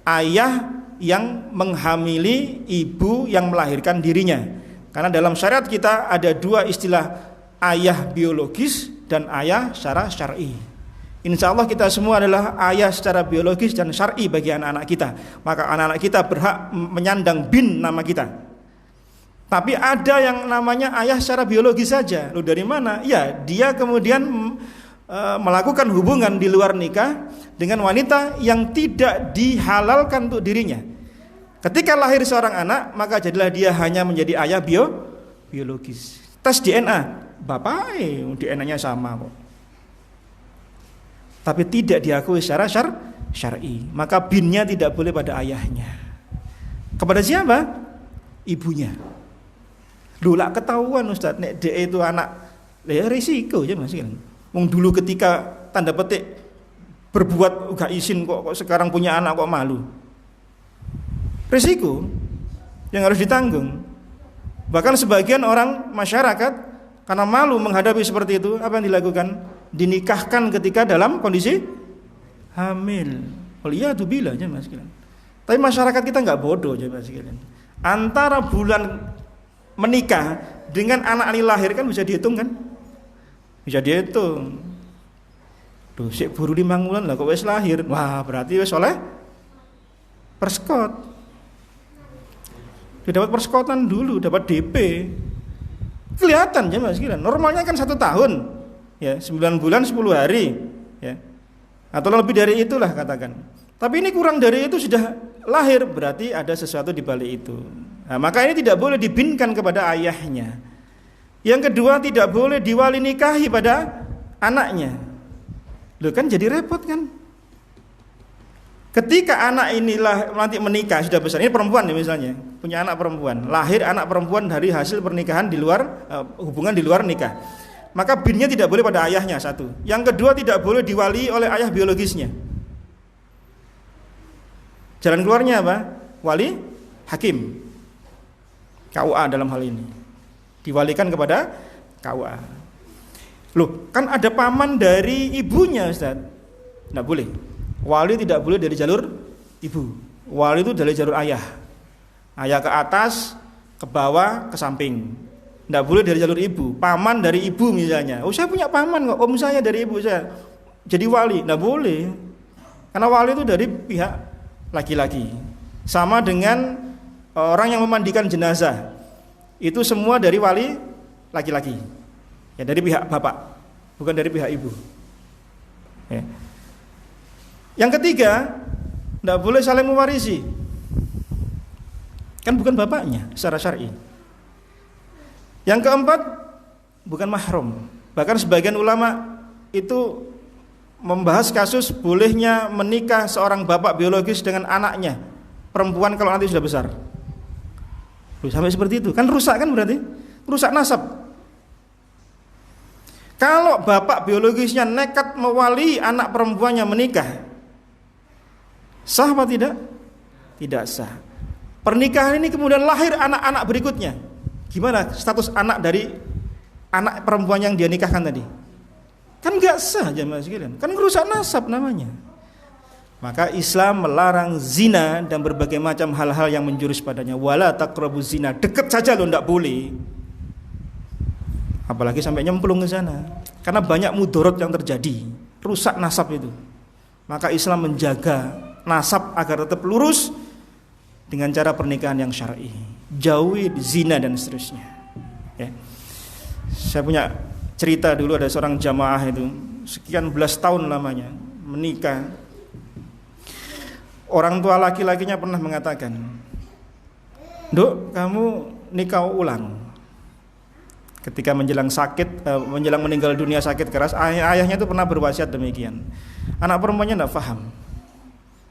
ayah yang menghamili ibu yang melahirkan dirinya. Karena dalam syariat kita ada dua istilah, ayah biologis dan ayah secara syar'i. Insya Allah kita semua adalah ayah secara biologis dan syar'i bagi anak-anak kita. Maka anak-anak kita berhak menyandang bin nama kita. Tapi ada yang namanya ayah secara biologis saja. Loh, dari mana? Ya, dia kemudian melakukan hubungan di luar nikah dengan wanita yang tidak dihalalkan untuk dirinya. Ketika lahir seorang anak, maka jadilah dia hanya menjadi ayah biologis. Tes DNA, bapaknya DNA-nya sama kok. Tapi tidak diakui secara syar'i. Maka binnya tidak boleh pada ayahnya. Kepada siapa? Ibunya. Loh, lah ketahuan Ustaz, nek DE itu anak, ya risiko aja Mas kan. Wong dulu ketika tanda petik berbuat gak izin kok sekarang punya anak kok malu. Risiko yang harus ditanggung. Bahkan sebagian orang masyarakat karena malu menghadapi seperti itu, apa yang dilakukan? Dinikahkan ketika dalam kondisi hamil. Waliyadzubillah aja Mas kan. Tapi masyarakat kita enggak bodoh aja Mas kan. Antara bulan menikah dengan anak ini lahir kan bisa dihitung kan? Bisa dihitung. Duh, sik buru 5 bulan lah kok wis lahir. Wah, berarti wis oleh perskot. Dia dapat perskotan dulu, dapat DP. Kelihatan ya Mas kira. Normalnya kan 1 tahun. Ya, 9 bulan 10 hari, ya. Atau lebih dari itulah katakan. Tapi ini kurang dari itu sudah lahir, berarti ada sesuatu di balik itu. Nah, maka ini tidak boleh dibinkan kepada ayahnya. Yang kedua, tidak boleh diwali nikahi pada anaknya. Loh, kan jadi repot kan? Ketika anak inilah nanti menikah sudah besar, ini perempuan ya misalnya, punya anak perempuan, lahir anak perempuan dari hasil pernikahan di luar hubungan di luar nikah. Maka binnya tidak boleh pada ayahnya, satu. Yang kedua, tidak boleh diwali oleh ayah biologisnya. Jalan keluarnya apa? Wali hakim. KUA dalam hal ini. Diwalikan kepada KUA. Loh, kan ada paman dari ibunya, Ustaz. Tidak boleh. Wali tidak boleh dari jalur ibu. Wali itu dari jalur ayah. Ayah ke atas, ke bawah, ke samping. Tidak boleh dari jalur ibu. Paman dari ibu misalnya. Oh, saya punya paman kok, om saya dari ibu saya. Jadi wali, tidak boleh. Karena wali itu dari pihak laki-laki. Sama dengan orang yang memandikan jenazah. Itu semua dari wali laki-laki. Ya, dari pihak bapak, bukan dari pihak ibu. Ya. Yang ketiga, tidak boleh saling mewarisi. Kan bukan bapaknya secara syar'i. Yang keempat, bukan mahram. Bahkan sebagian ulama itu membahas kasus bolehnya menikah seorang bapak biologis dengan anaknya perempuan kalau nanti sudah besar. Sampai seperti itu, kan rusak kan berarti? Rusak nasab. Kalau bapak biologisnya nekat mewali anak perempuannya menikah, sah apa tidak? Tidak sah. Pernikahan ini kemudian lahir anak-anak berikutnya. Gimana status anak dari anak perempuan yang dia nikahkan tadi? Kan enggak sah jemaah sekalian. Kan merusak nasab namanya. Maka Islam melarang zina dan berbagai macam hal-hal yang menjurus padanya. Wala taqrabuz zina. Dekat saja lo enggak boleh. Apalagi sampai nyemplung ke sana. Karena banyak mudorot yang terjadi. Rusak nasab itu. Maka Islam menjaga nasab agar tetap lurus dengan cara pernikahan yang syar'i. Jauhi zina dan seterusnya. Ya. Saya punya cerita dulu, ada seorang jamaah itu sekian belas tahun lamanya menikah. Orang tua laki-lakinya pernah mengatakan, "Duk, kamu nikah ulang." Ketika menjelang menjelang meninggal dunia sakit keras, ayahnya itu pernah berwasiat demikian. Anak perempuannya tidak paham.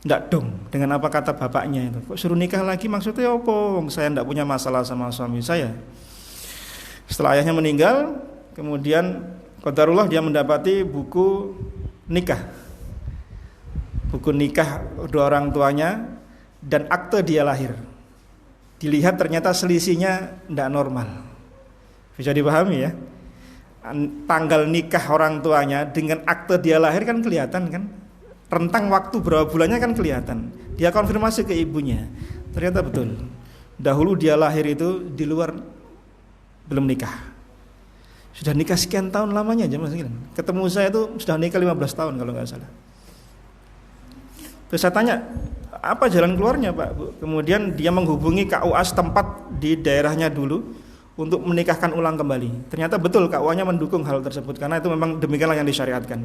Ndak dong dengan apa kata bapaknya itu. Kok suruh nikah lagi, maksudnya apa? Saya ndak punya masalah sama suami saya. Setelah ayahnya meninggal, kemudian qadarullah dia mendapati buku nikah. Buku nikah kedua orang tuanya dan akte dia lahir. Dilihat ternyata selisihnya ndak normal. Bisa dipahami ya? Tanggal nikah orang tuanya dengan akte dia lahir kan kelihatan kan? Rentang waktu berapa bulannya kan kelihatan. Dia konfirmasi ke ibunya, ternyata betul. Dahulu dia lahir itu di luar, belum nikah. Sudah nikah sekian tahun lamanya jemaah sekalian. Ketemu saya itu sudah nikah 15 tahun kalau nggak salah. Terus saya tanya, apa jalan keluarnya Pak, Bu? Kemudian dia menghubungi KUA setempat di daerahnya dulu untuk menikahkan ulang kembali. Ternyata betul KUA-nya mendukung hal tersebut karena itu memang demikianlah yang disyariatkan.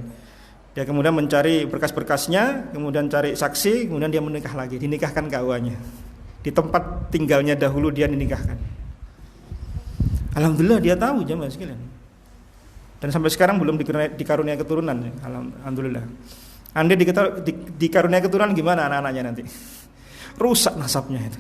Dia kemudian mencari berkas-berkasnya, kemudian cari saksi, kemudian dia menikah lagi, dinikahkan KUA-nya. Di tempat tinggalnya dahulu dia dinikahkan. Alhamdulillah dia tahu jemaah sekalian. Dan sampai sekarang belum dikarunia keturunan. Alhamdulillah. Andai dikarunia keturunan gimana anak-anaknya nanti? Rusak nasabnya itu.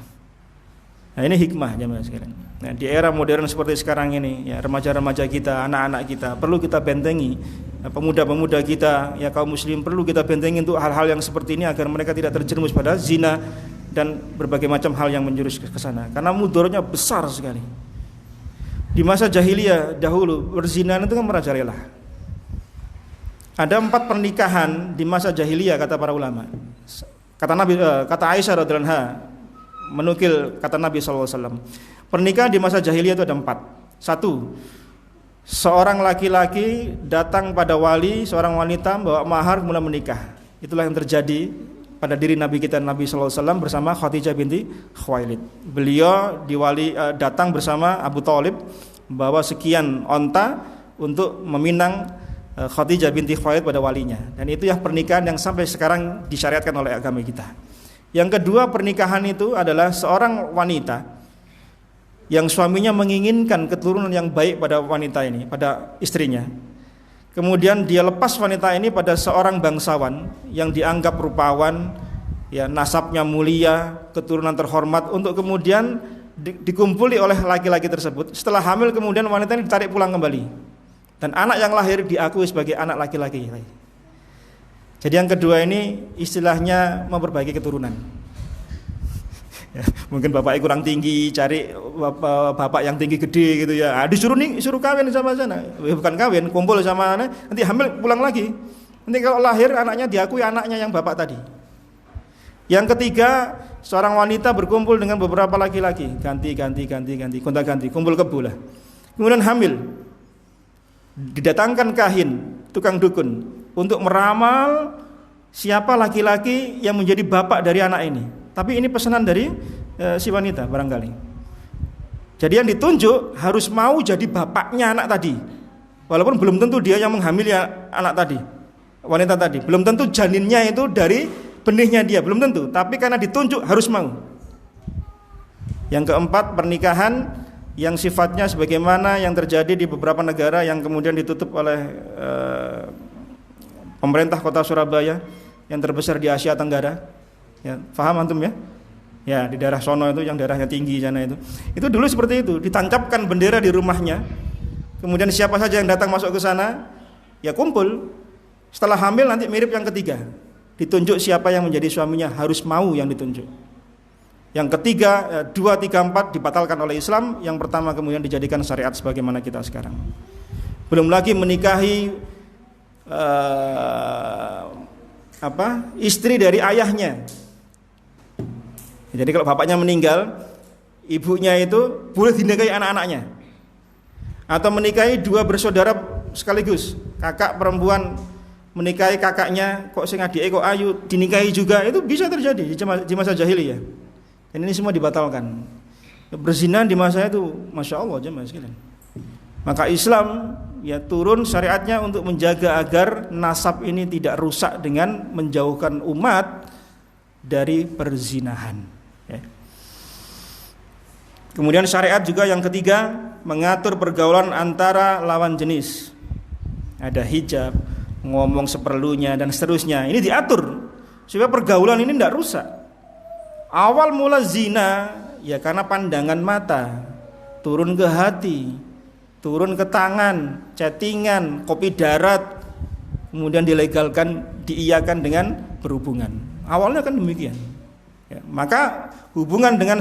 Nah ini hikmah jemaah sekalian. Nah di era modern seperti sekarang ini, ya remaja-remaja kita, anak-anak kita perlu kita bentengi, pemuda-pemuda kita, ya kaum muslim perlu kita bentengi untuk hal-hal yang seperti ini agar mereka tidak terjerumus pada zina dan berbagai macam hal yang menjurus ke sana. Karena mudaratnya besar sekali. Di masa jahiliyah dahulu berzina itu kan merajalela. Ada 4 pernikahan di masa jahiliyah kata para ulama. Kata Aisyah radhiyallahu anha menukil kata Nabi SAW, pernikahan di masa jahiliyah itu ada 4. 1, seorang laki-laki datang pada wali seorang wanita bawa mahar kemudian menikah. Itulah yang terjadi pada diri Nabi kita Nabi SAW bersama Khadijah binti Khuwailid. Beliau datang bersama Abu Thalib bawa sekian onta untuk meminang Khadijah binti Khuwailid pada walinya. Dan itu yang pernikahan yang sampai sekarang disyariatkan oleh agama kita. Yang kedua, pernikahan itu adalah seorang wanita yang suaminya menginginkan keturunan yang baik pada wanita ini, pada istrinya. Kemudian dia lepas wanita ini pada seorang bangsawan yang dianggap rupawan, ya nasabnya mulia, keturunan terhormat, untuk kemudian dikumpuli oleh laki-laki tersebut. Setelah hamil kemudian wanita ini ditarik pulang kembali. Dan anak yang lahir diakui sebagai anak laki-laki. Jadi yang kedua ini istilahnya memperbaiki keturunan. Ya, mungkin bapaknya kurang tinggi, cari bapak yang tinggi gede gitu ya. Disuruh kawin sama sana. Bukan kawin, kumpul sama anak, nanti hamil pulang lagi. Nanti kalau lahir anaknya diakui anaknya yang bapak tadi. Yang ketiga, seorang wanita berkumpul dengan beberapa laki-laki, ganti, gonta-ganti, kumpul kebo lah. Kemudian hamil. Didatangkan kahin, tukang dukun untuk meramal siapa laki-laki yang menjadi bapak dari anak ini. Tapi ini pesanan dari si wanita barangkali. Jadi yang ditunjuk harus mau jadi bapaknya anak tadi. Walaupun belum tentu dia yang menghamili anak tadi, wanita tadi. Belum tentu janinnya itu dari benihnya dia, belum tentu. Tapi karena ditunjuk harus mau. Yang keempat, pernikahan yang sifatnya sebagaimana yang terjadi di beberapa negara yang kemudian ditutup oleh pemerintah kota Surabaya yang terbesar di Asia Tenggara. Ya, paham antum ya? Ya, di daerah sono itu yang daerahnya tinggi sana itu. Itu dulu seperti itu, ditancapkan bendera di rumahnya. Kemudian siapa saja yang datang masuk ke sana, ya kumpul. Setelah hamil nanti mirip yang ketiga. Ditunjuk siapa yang menjadi suaminya, harus mau yang ditunjuk. Yang ketiga, 2, 3, 4 dibatalkan oleh Islam. Yang pertama kemudian dijadikan syariat sebagaimana kita sekarang. Belum lagi menikahi istri dari ayahnya. Jadi kalau bapaknya meninggal, ibunya itu boleh dinikahi anak-anaknya. Atau menikahi 2 bersaudara sekaligus. Kakak perempuan menikahi kakaknya, kok sing adike kok ayu, dinikahi juga, itu bisa terjadi di masa jahiliyah. Dan ini semua dibatalkan. Berzina di masa itu, masya Allah jemaah sekalian. Maka Islam ya turun syariatnya untuk menjaga agar nasab ini tidak rusak dengan menjauhkan umat dari perzinahan. Ya. Kemudian syariat juga yang ketiga mengatur pergaulan antara lawan jenis. Ada hijab, ngomong seperlunya dan seterusnya. Ini diatur supaya pergaulan ini tidak rusak. Awal mula zina ya karena pandangan mata, turun ke hati, turun ke tangan, chattingan, kopi darat, kemudian dilegalkan, diiyakan dengan berhubungan. Awalnya kan demikian. Ya, maka hubungan dengan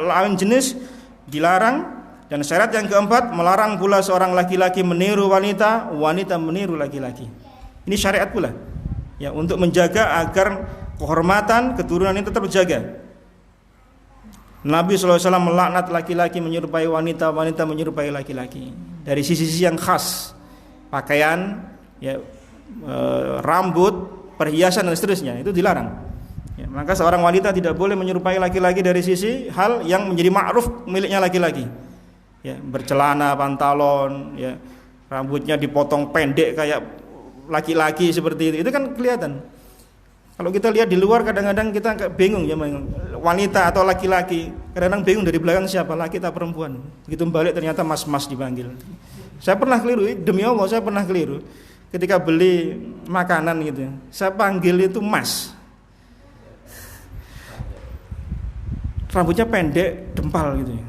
lawan jenis dilarang. Dan syarat yang keempat melarang pula seorang laki-laki meniru wanita, wanita meniru laki-laki. Ini syariat pula. Ya, untuk menjaga agar kehormatan keturunan ini tetap terjaga. Nabi SAW melaknat laki-laki menyerupai wanita, wanita menyerupai laki-laki. Dari sisi-sisi yang khas, pakaian, ya, rambut, perhiasan dan seterusnya itu dilarang. Ya, maka seorang wanita tidak boleh menyerupai laki-laki dari sisi hal yang menjadi ma'ruf miliknya laki-laki. Ya, bercelana, pantalon, ya, rambutnya dipotong pendek kayak laki-laki seperti itu kan kelihatan. Kalau kita lihat di luar kadang-kadang kita bingung ya, wanita atau laki-laki kadang-kadang bingung dari belakang siapa, laki atau perempuan. Begitu balik ternyata mas-mas dipanggil. Saya pernah keliru, demi Allah saya pernah keliru. Ketika beli makanan gitu, saya panggil itu mas. Rambutnya pendek, dempal gitu ya.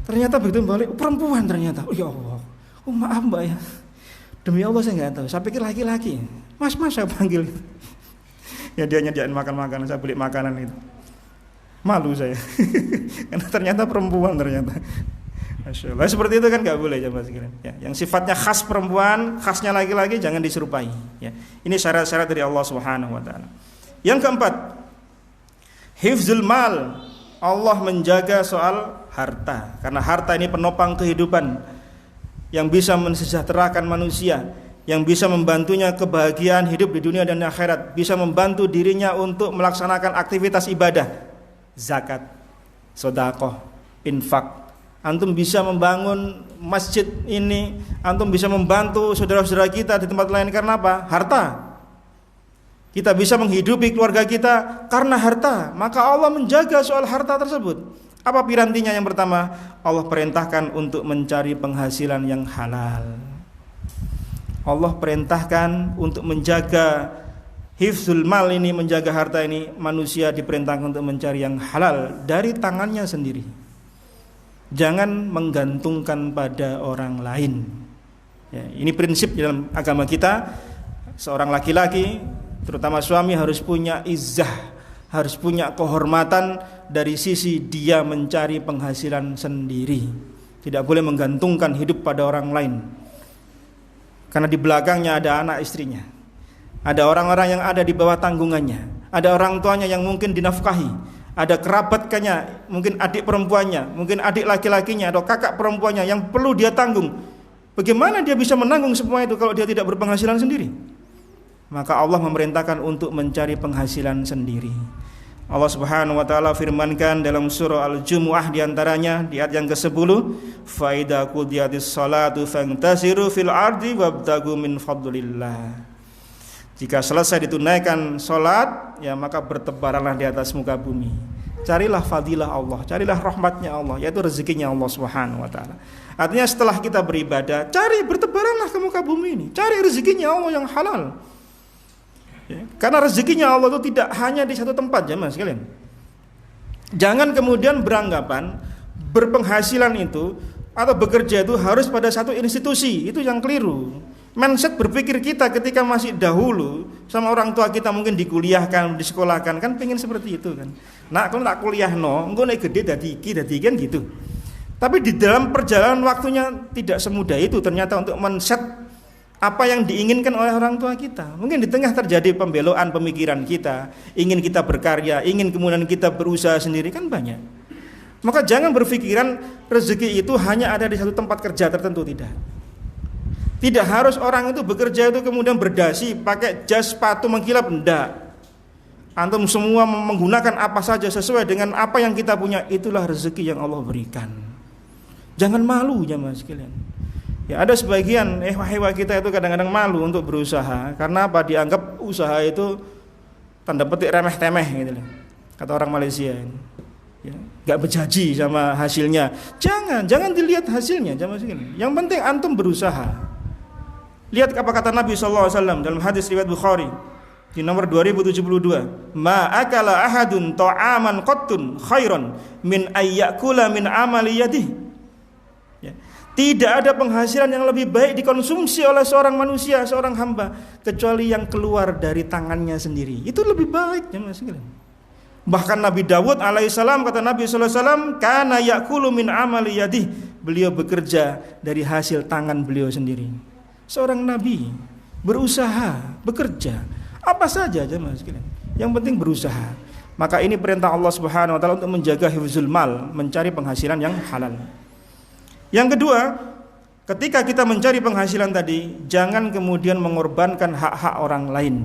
Ternyata begitu balik perempuan ternyata. Oh ya Allah. Oh maaf Mbak ya. Demi Allah saya enggak tahu. Saya pikir laki-laki. Mas saya panggil. Ya dia nyediain makan-makanan, saya beli makanan itu. Malu saya. Karena ternyata perempuan ternyata. Masya Allah. Seperti itu kan enggak boleh jemaah sekalian. Ya, yang sifatnya khas perempuan, khasnya laki-laki jangan diserupai. Ya. Ini syarat-syarat dari Allah Subhanahu wa taala. Yang keempat, hifzul mal. Allah menjaga soal harta, karena harta ini penopang kehidupan yang bisa mensejahterakan manusia, yang bisa membantunya kebahagiaan hidup di dunia dan akhirat, bisa membantu dirinya untuk melaksanakan aktivitas ibadah, zakat, sedekah, infak. Antum bisa membangun masjid ini, antum bisa membantu saudara-saudara kita di tempat lain karena apa? Harta. Kita bisa menghidupi keluarga kita karena harta, maka Allah menjaga soal harta tersebut. Apa pirantinya? Yang pertama, Allah perintahkan untuk mencari penghasilan yang halal. Allah perintahkan untuk menjaga hifzul mal ini, menjaga harta ini. Manusia diperintahkan untuk mencari yang halal dari tangannya sendiri. Jangan menggantungkan pada orang lain. Ya, ini prinsip dalam agama kita. Seorang laki-laki, terutama suami, harus punya izzah, harus punya kehormatan dari sisi dia mencari penghasilan sendiri. Tidak boleh menggantungkan hidup pada orang lain. Karena di belakangnya ada anak istrinya, ada orang-orang yang ada di bawah tanggungannya, ada orang tuanya yang mungkin dinafkahi, ada kerabatnya, mungkin adik perempuannya, mungkin adik laki-lakinya atau kakak perempuannya yang perlu dia tanggung. Bagaimana dia bisa menanggung semua itu kalau dia tidak berpenghasilan sendiri? Maka Allah memerintahkan untuk mencari penghasilan sendiri. Allah Subhanahu wa taala firmankan dalam surah Al-Jumu'ah di antaranya di ayat yang ke-10, fa idza qudiyatis salatu fantasiru fil ardi wabtagu min fadlillah. Jika selesai ditunaikan salat, ya maka bertebaranlah di atas muka bumi. Carilah fadilah Allah, carilah rahmatnya Allah, yaitu rezekinya Allah Subhanahu wa taala. Artinya setelah kita beribadah, cari bertebaranlah ke muka bumi ini, cari rezekinya Allah yang halal. Ya, karena rezekinya Allah itu tidak hanya di satu tempat, jemaah sekalian. Jangan kemudian beranggapan berpenghasilan itu atau bekerja itu harus pada satu institusi. Itu yang keliru. Mindset berpikir kita ketika masih dahulu sama orang tua kita mungkin dikuliahkan, disekolahkan, kan pengen seperti itu kan. Nak kalau tak kuliah engko nek gede dadi iki kan gitu. Tapi di dalam perjalanan waktunya tidak semudah itu ternyata untuk men-set apa yang diinginkan oleh orang tua kita. Mungkin di tengah terjadi pembeloan pemikiran kita, ingin kita berkarya, ingin kemudian kita berusaha sendiri, kan banyak. Maka jangan berpikiran rezeki itu hanya ada di satu tempat kerja tertentu, tidak. Tidak harus orang itu bekerja itu kemudian berdasi, pakai jas, sepatu, mengkilap, enggak. Antum semua menggunakan apa saja sesuai dengan apa yang kita punya, itulah rezeki yang Allah berikan. Jangan malu jamaah sekalian. Ya, ada sebagian hewa kita itu kadang-kadang malu untuk berusaha karena apa? Dianggap usaha itu tanda petik remeh-temeh gitu loh. Kata orang Malaysia ini. Ya, enggak berjanji sama hasilnya. Jangan dilihat hasilnya jamaah sekalian. Yang penting antum berusaha. Lihat apa kata Nabi sallallahu alaihi wasallam dalam hadis riwayat Bukhari di nomor 2072, ma akala ahadun ta'aman qattun khairan min ayyakula min amali yadihi. Ya. Tidak ada penghasilan yang lebih baik dikonsumsi oleh seorang manusia, seorang hamba, kecuali yang keluar dari tangannya sendiri. Itu lebih baik jemaah sekalian. Bahkan Nabi Dawud alaihissalam, kata Nabi sallallahu alaihi wasallam, kana yakulu min amali yadihi. Beliau bekerja dari hasil tangan beliau sendiri. Seorang nabi berusaha, bekerja apa saja jemaah sekalian. Yang penting berusaha. Maka ini perintah Allah Subhanahu wa taala untuk menjaga hifzul mal, mencari penghasilan yang halal. Yang kedua, ketika kita mencari penghasilan tadi, jangan kemudian mengorbankan hak-hak orang lain.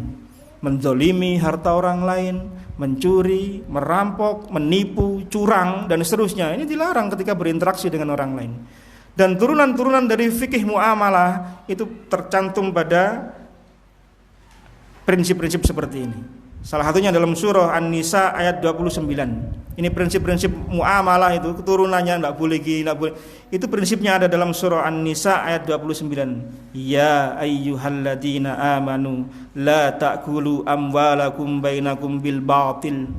Menzolimi harta orang lain, mencuri, merampok, menipu, curang dan seterusnya. Ini dilarang ketika berinteraksi dengan orang lain. Dan turunan-turunan dari fikih muamalah itu tercantum pada prinsip-prinsip seperti ini. Salah satunya dalam surah An-Nisa ayat 29. Ini prinsip-prinsip muamalah itu keturunannya enggak boleh gini, enggak boleh. Itu prinsipnya ada dalam surah An-Nisa ayat 29. Ya ayyuhalladzina amanu la ta'kulu amwalakum bainakum bil batil.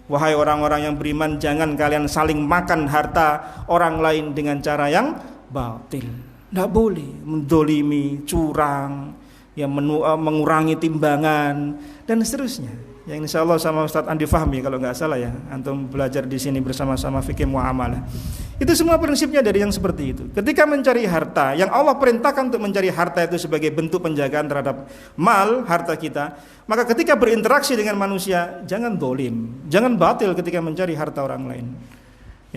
Wahai orang-orang yang beriman, jangan kalian saling makan harta orang lain dengan cara yang batil. Enggak boleh mendolimi, curang, yang mengurangi timbangan dan seterusnya. Yang insya Allah sama Ustadz Andi Fahmi kalau nggak salah ya, antum belajar di sini bersama-sama fikih muamalah. Itu semua prinsipnya dari yang seperti itu. Ketika mencari harta, yang Allah perintahkan untuk mencari harta itu sebagai bentuk penjagaan terhadap mal harta kita, maka ketika berinteraksi dengan manusia jangan dolim, jangan batil ketika mencari harta orang lain.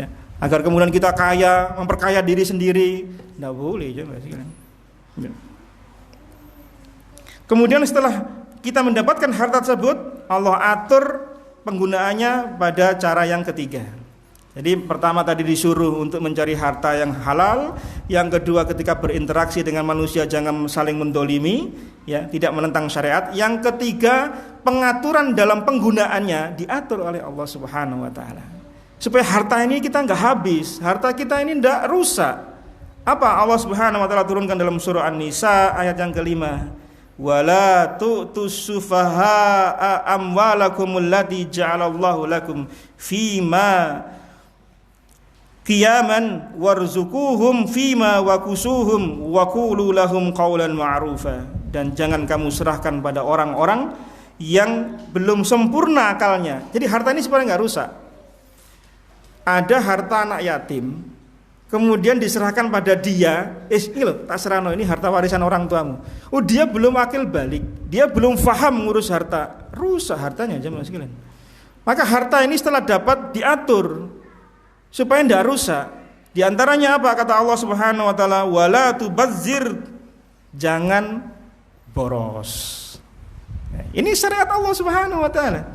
Ya, agar kemudian kita kaya, memperkaya diri sendiri, nggak boleh jangan. Ya. Kemudian setelah kita mendapatkan harta tersebut, Allah atur penggunaannya pada cara yang ketiga. Jadi pertama tadi disuruh untuk mencari harta yang halal, yang kedua ketika berinteraksi dengan manusia jangan saling mendolimi, ya, tidak menentang syariat. Yang ketiga, pengaturan dalam penggunaannya diatur oleh Allah Subhanahu wa taala. Supaya harta ini kita enggak habis, harta kita ini enggak rusak. Apa Allah Subhanahu wa taala turunkan dalam surah An-Nisa ayat yang kelima? Wala tu'tus sufaha'a amwalakumul lati ja'alallahu lakum fima qiyaman warzuquhum fima wakusuhum wa qulu lahum qawlan ma'rufa. Dan jangan kamu serahkan pada orang-orang yang belum sempurna akalnya. Jadi harta ini sebenarnya enggak rusak. Ada harta anak yatim, kemudian diserahkan pada dia, ini loh, tak serano, ini harta warisan orang tuamu. Oh, dia belum akil balik, dia belum faham ngurus harta, rusak hartanya jemaah sekalian. Maka harta ini setelah dapat diatur supaya tidak rusak. Di antaranya apa kata Allah Subhanahu wa taala? Wala tubazzir, jangan boros. Ini syariat Allah Subhanahu wa taala.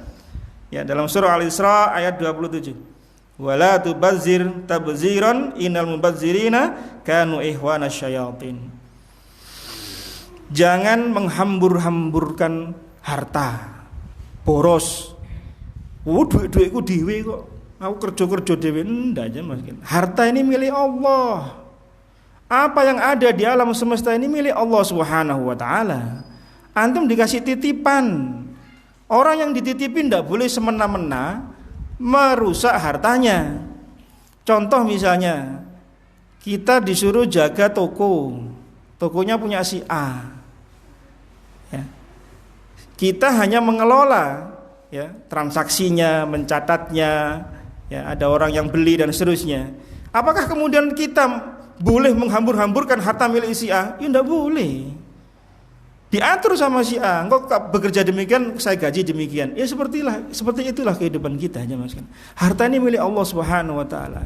Ya, dalam surah Al-Isra ayat 27. Wala tubazzir tabziran innal mubazzirina kanu ikhwana syayatin. Jangan menghambur-hamburkan harta, boros. Duit-duitku dhewe kok. Aku kerja-kerja dhewe ndak aja Mas. Harta ini milik Allah. Apa yang ada di alam semesta ini milik Allah Subhanahu wa taala. Antum dikasih titipan. Orang yang dititipin ndak boleh semena-mena merusak hartanya. Contoh misalnya, kita disuruh jaga toko, tokonya punya si A, ya. Kita hanya mengelola, ya, transaksinya, mencatatnya, ya, ada orang yang beli dan seterusnya. Apakah kemudian kita boleh menghambur-hamburkan harta milik si A? Ya tidak boleh. Diatur sama si A, engkau bekerja demikian, saya gaji demikian. Ya seperti itulah kehidupan kita aja Mas. Harta ini milik Allah Subhanahu wa taala.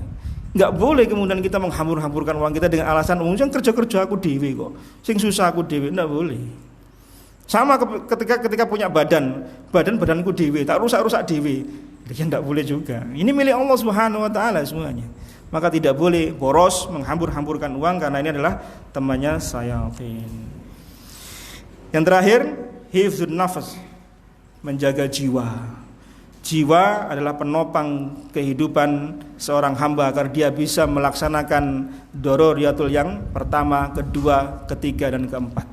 Enggak boleh kemudian kita menghambur-hamburkan uang kita dengan alasan yang kerja-kerja aku dhewe kok. Sing susah aku dhewe, enggak boleh. Sama ketika punya badanku dewe, tak rusak dewe. Ya tidak boleh juga. Ini milik Allah Subhanahu wa taala semuanya. Maka tidak boleh boros menghambur-hamburkan uang karena ini adalah temannya syayatin. Yang terakhir, hifdzun nafas, menjaga jiwa. Jiwa adalah penopang kehidupan seorang hamba agar dia bisa melaksanakan dororiyatul yang pertama, kedua, ketiga, dan keempat.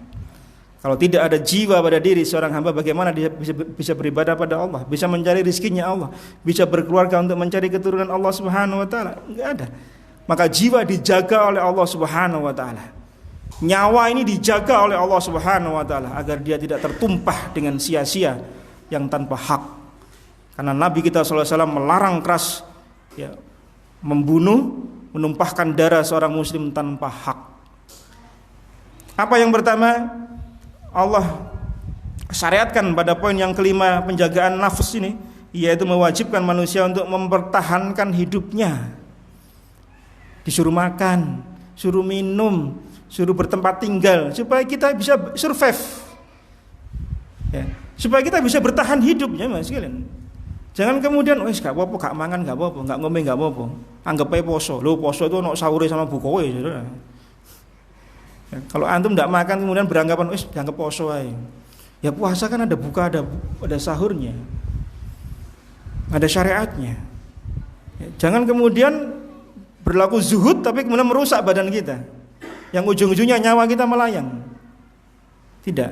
Kalau tidak ada jiwa pada diri seorang hamba, bagaimana dia bisa beribadah pada Allah, bisa mencari rizkinya Allah, bisa berkeluarga untuk mencari keturunan Allah Subhanahu wa taala? Enggak ada. Maka jiwa dijaga oleh Allah Subhanahu wa taala. Nyawa ini dijaga oleh Allah Subhanahu wa taala agar dia tidak tertumpah dengan sia-sia yang tanpa hak. Karena Nabi kita SAW melarang keras ya, membunuh, menumpahkan darah seorang muslim tanpa hak. Apa yang pertama? Allah syariatkan pada poin yang kelima, penjagaan nafas ini, yaitu mewajibkan manusia untuk mempertahankan hidupnya. Disuruh makan, suruh minum, suruh bertempat tinggal supaya kita bisa survive. Ya, supaya kita bisa bertahan hidupnya, Mas sekalian. Jangan kemudian wis gak apa-apa, gak mangan gak apa-apa, gak ngombe gak apa-apa. Anggap aja poso. Loh, poso itu ono sahure sama bukoe, Saudara. Ya, kalau antum tidak makan kemudian beranggapan wis dianggap poso aja. Ya puasa kan ada buka, ada sahurnya. Ada syariatnya. Ya, jangan kemudian berlaku zuhud tapi kemudian merusak badan kita. Yang ujung-ujungnya nyawa kita melayang. Tidak.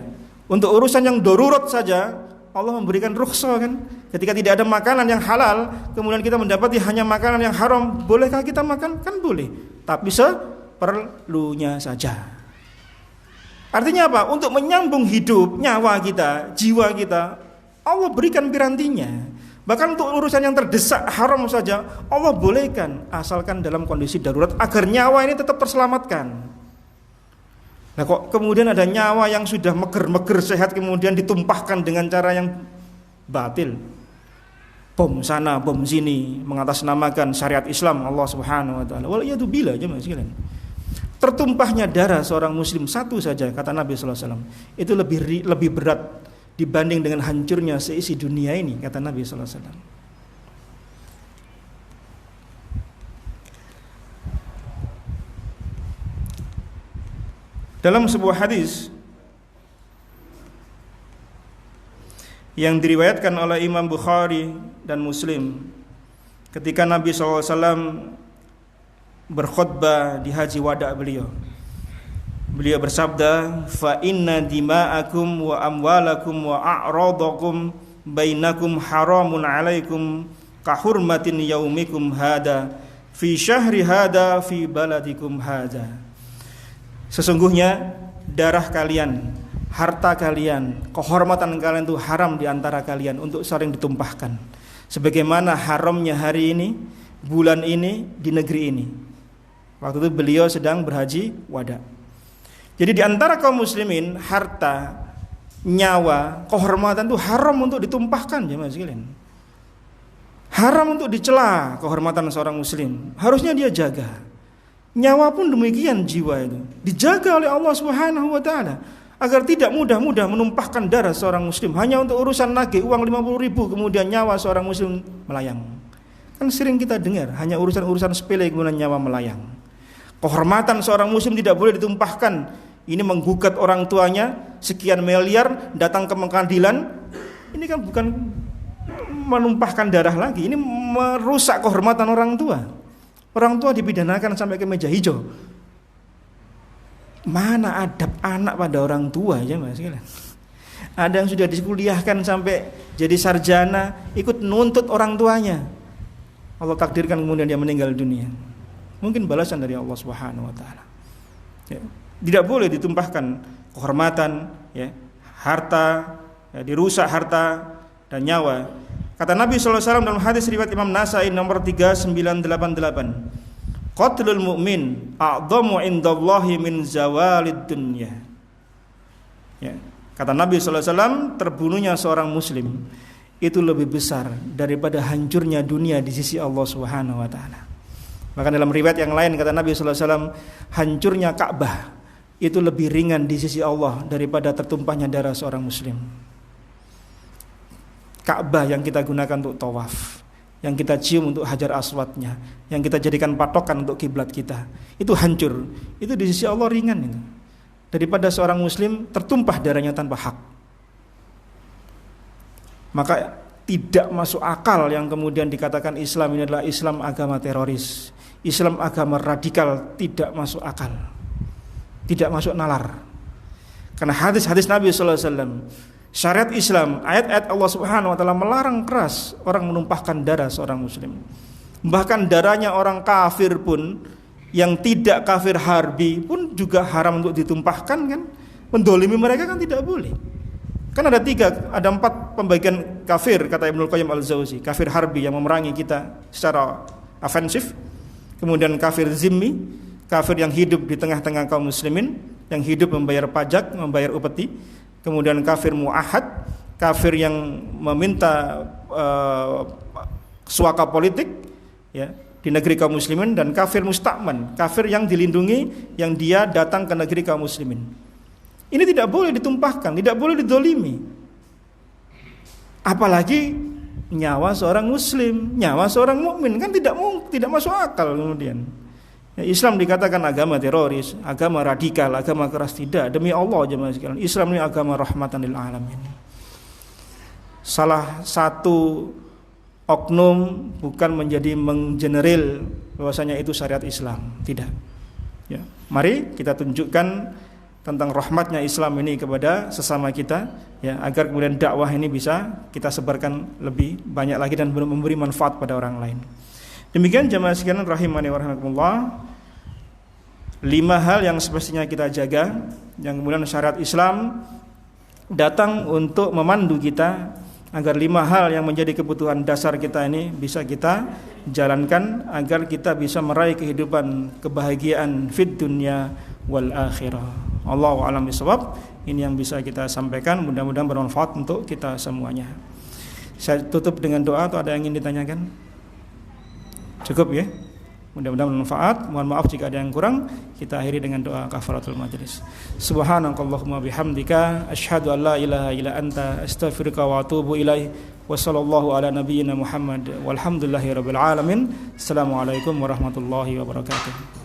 Untuk urusan yang darurat saja Allah memberikan rukhsah kan. Ketika tidak ada makanan yang halal, kemudian kita mendapati hanya makanan yang haram, bolehkah kita makan? Kan boleh, tapi seperlunya saja. Artinya apa? Untuk menyambung hidup, nyawa kita, jiwa kita, Allah berikan pirantinya. Bahkan untuk urusan yang terdesak haram saja Allah bolehkan, asalkan dalam kondisi darurat agar nyawa ini tetap terselamatkan. Nah kok kemudian ada nyawa yang sudah meger-meger sehat kemudian ditumpahkan dengan cara yang batil, bom sana bom sini, mengatasnamakan syariat Islam Allah Subhanahu wa taala. Waliyadzubillah jemaah sekalian. Tertumpahnya darah seorang muslim satu saja, kata Nabi sallallahu alaihi wasallam, itu lebih berat dibanding dengan hancurnya seisi dunia ini, kata Nabi sallallahu alaihi wasallam. Dalam sebuah hadis yang diriwayatkan oleh Imam Bukhari dan Muslim, ketika Nabi SAW berkhutbah di haji wada beliau bersabda, fa inna dima'akum wa amwalakum wa a'radakum bainakum haramun alaikum kahurmatin yaumikum hada fi syahri hada fi baladikum hada. Sesungguhnya darah kalian, harta kalian, kehormatan kalian itu haram di antara kalian untuk saling ditumpahkan. Sebagaimana haramnya hari ini, bulan ini, di negeri ini. Waktu itu beliau sedang berhaji wada. Jadi di antara kaum muslimin, harta, nyawa, kehormatan itu haram untuk ditumpahkan, jemaah sekalian. Haram untuk dicela kehormatan seorang muslim. Harusnya dia jaga. Nyawa pun demikian, jiwa itu dijaga oleh Allah Subhanahu wa taala agar tidak mudah-mudah menumpahkan darah seorang muslim hanya untuk urusan nagih uang 50.000 kemudian nyawa seorang muslim melayang. Kan sering kita dengar hanya urusan-urusan sepele kemudian nyawa melayang. Kehormatan seorang muslim tidak boleh ditumpahkan. Ini menggugat orang tuanya sekian miliar, datang ke pengadilan. Ini kan bukan menumpahkan darah lagi, ini merusak kehormatan orang tua. Orang tua dipidanakan sampai ke meja hijau. Mana adab anak pada orang tua ya Mas? Ada yang sudah dikuliahkan sampai jadi sarjana, ikut nuntut orang tuanya. Allah takdirkan kemudian dia meninggal dunia. Mungkin balasan dari Allah Subhanahu wa taala. Ya. Tidak boleh ditumpahkan kehormatan, ya, harta, ya, dirusak harta dan nyawa. Kata Nabi SAW dalam hadis riwayat Imam Nasai nomor 3988, qatlul mu'min a'dhamu indallahi min zawalid dunya. Ya, kata Nabi SAW, terbunuhnya seorang muslim itu lebih besar daripada hancurnya dunia di sisi Allah Subhanahu wa taala. Bahkan dalam riwayat yang lain kata Nabi SAW, hancurnya Ka'bah itu lebih ringan di sisi Allah daripada tertumpahnya darah seorang muslim. Ka'bah yang kita gunakan untuk tawaf, yang kita cium untuk hajar aswadnya, yang kita jadikan patokan untuk kiblat kita, itu hancur. Itu di sisi Allah ringan itu, daripada seorang muslim tertumpah darahnya tanpa hak. Maka tidak masuk akal yang kemudian dikatakan Islam ini adalah Islam agama teroris, Islam agama radikal. Tidak masuk akal, tidak masuk nalar. Karena hadis-hadis Nabi SAW, syariat Islam, ayat-ayat Allah Subhanahu wa taala melarang keras orang menumpahkan darah seorang muslim. Bahkan darahnya orang kafir pun, yang tidak kafir harbi pun juga haram untuk ditumpahkan kan. Mendolimi mereka kan tidak boleh. Kan ada 4 pembagian kafir kata Ibnu Qayyim Al-Jauzi. Kafir harbi yang memerangi kita secara ofensif, kemudian kafir zimmi, kafir yang hidup di tengah-tengah kaum muslimin, yang hidup membayar pajak, membayar upeti, kemudian kafir mu'ahad, kafir yang meminta suaka politik ya di negeri kaum muslimin, dan kafir musta'man, kafir yang dilindungi, yang dia datang ke negeri kaum muslimin. Ini tidak boleh ditumpahkan, tidak boleh didolimi. Apalagi nyawa seorang muslim, nyawa seorang mukmin, kan tidak masuk akal kemudian. Ya, Islam dikatakan agama teroris, agama radikal, agama keras. Tidak, demi Allah jemaah sekalian, Islam ini agama rahmatan lil alamin. Salah satu oknum bukan menjadi menggeneril bahwasanya itu syariat Islam, tidak. Ya, mari kita tunjukkan tentang rahmatnya Islam ini kepada sesama kita, ya, agar kemudian dakwah ini bisa kita sebarkan lebih banyak lagi dan memberi manfaat pada orang lain. Demikian jemaah sekalian rahimani wa rahimakumullah, 5 hal yang semestinya kita jaga, yang kemudian syariat Islam datang untuk memandu kita agar 5 hal yang menjadi kebutuhan dasar kita ini bisa kita jalankan agar kita bisa meraih kehidupan kebahagiaan fid dunya wal akhirah. Allahu a'lam bishawab. Ini yang bisa kita sampaikan, mudah-mudahan bermanfaat untuk kita semuanya. Saya tutup dengan doa, atau ada yang ingin ditanyakan? Cukup ya? Mudah-mudahan bermanfaat. Mohon maaf jika ada yang kurang. Kita akhiri dengan doa kafaratul majlis. Subhanakallahumma bihamdika asyhadu an la ilaha illa anta astaghfiruka wa atubu ilaik. Wa sallallahu ala nabiyyina Muhammad walhamdulillahirabbil alamin. Assalamualaikum warahmatullahi wabarakatuh.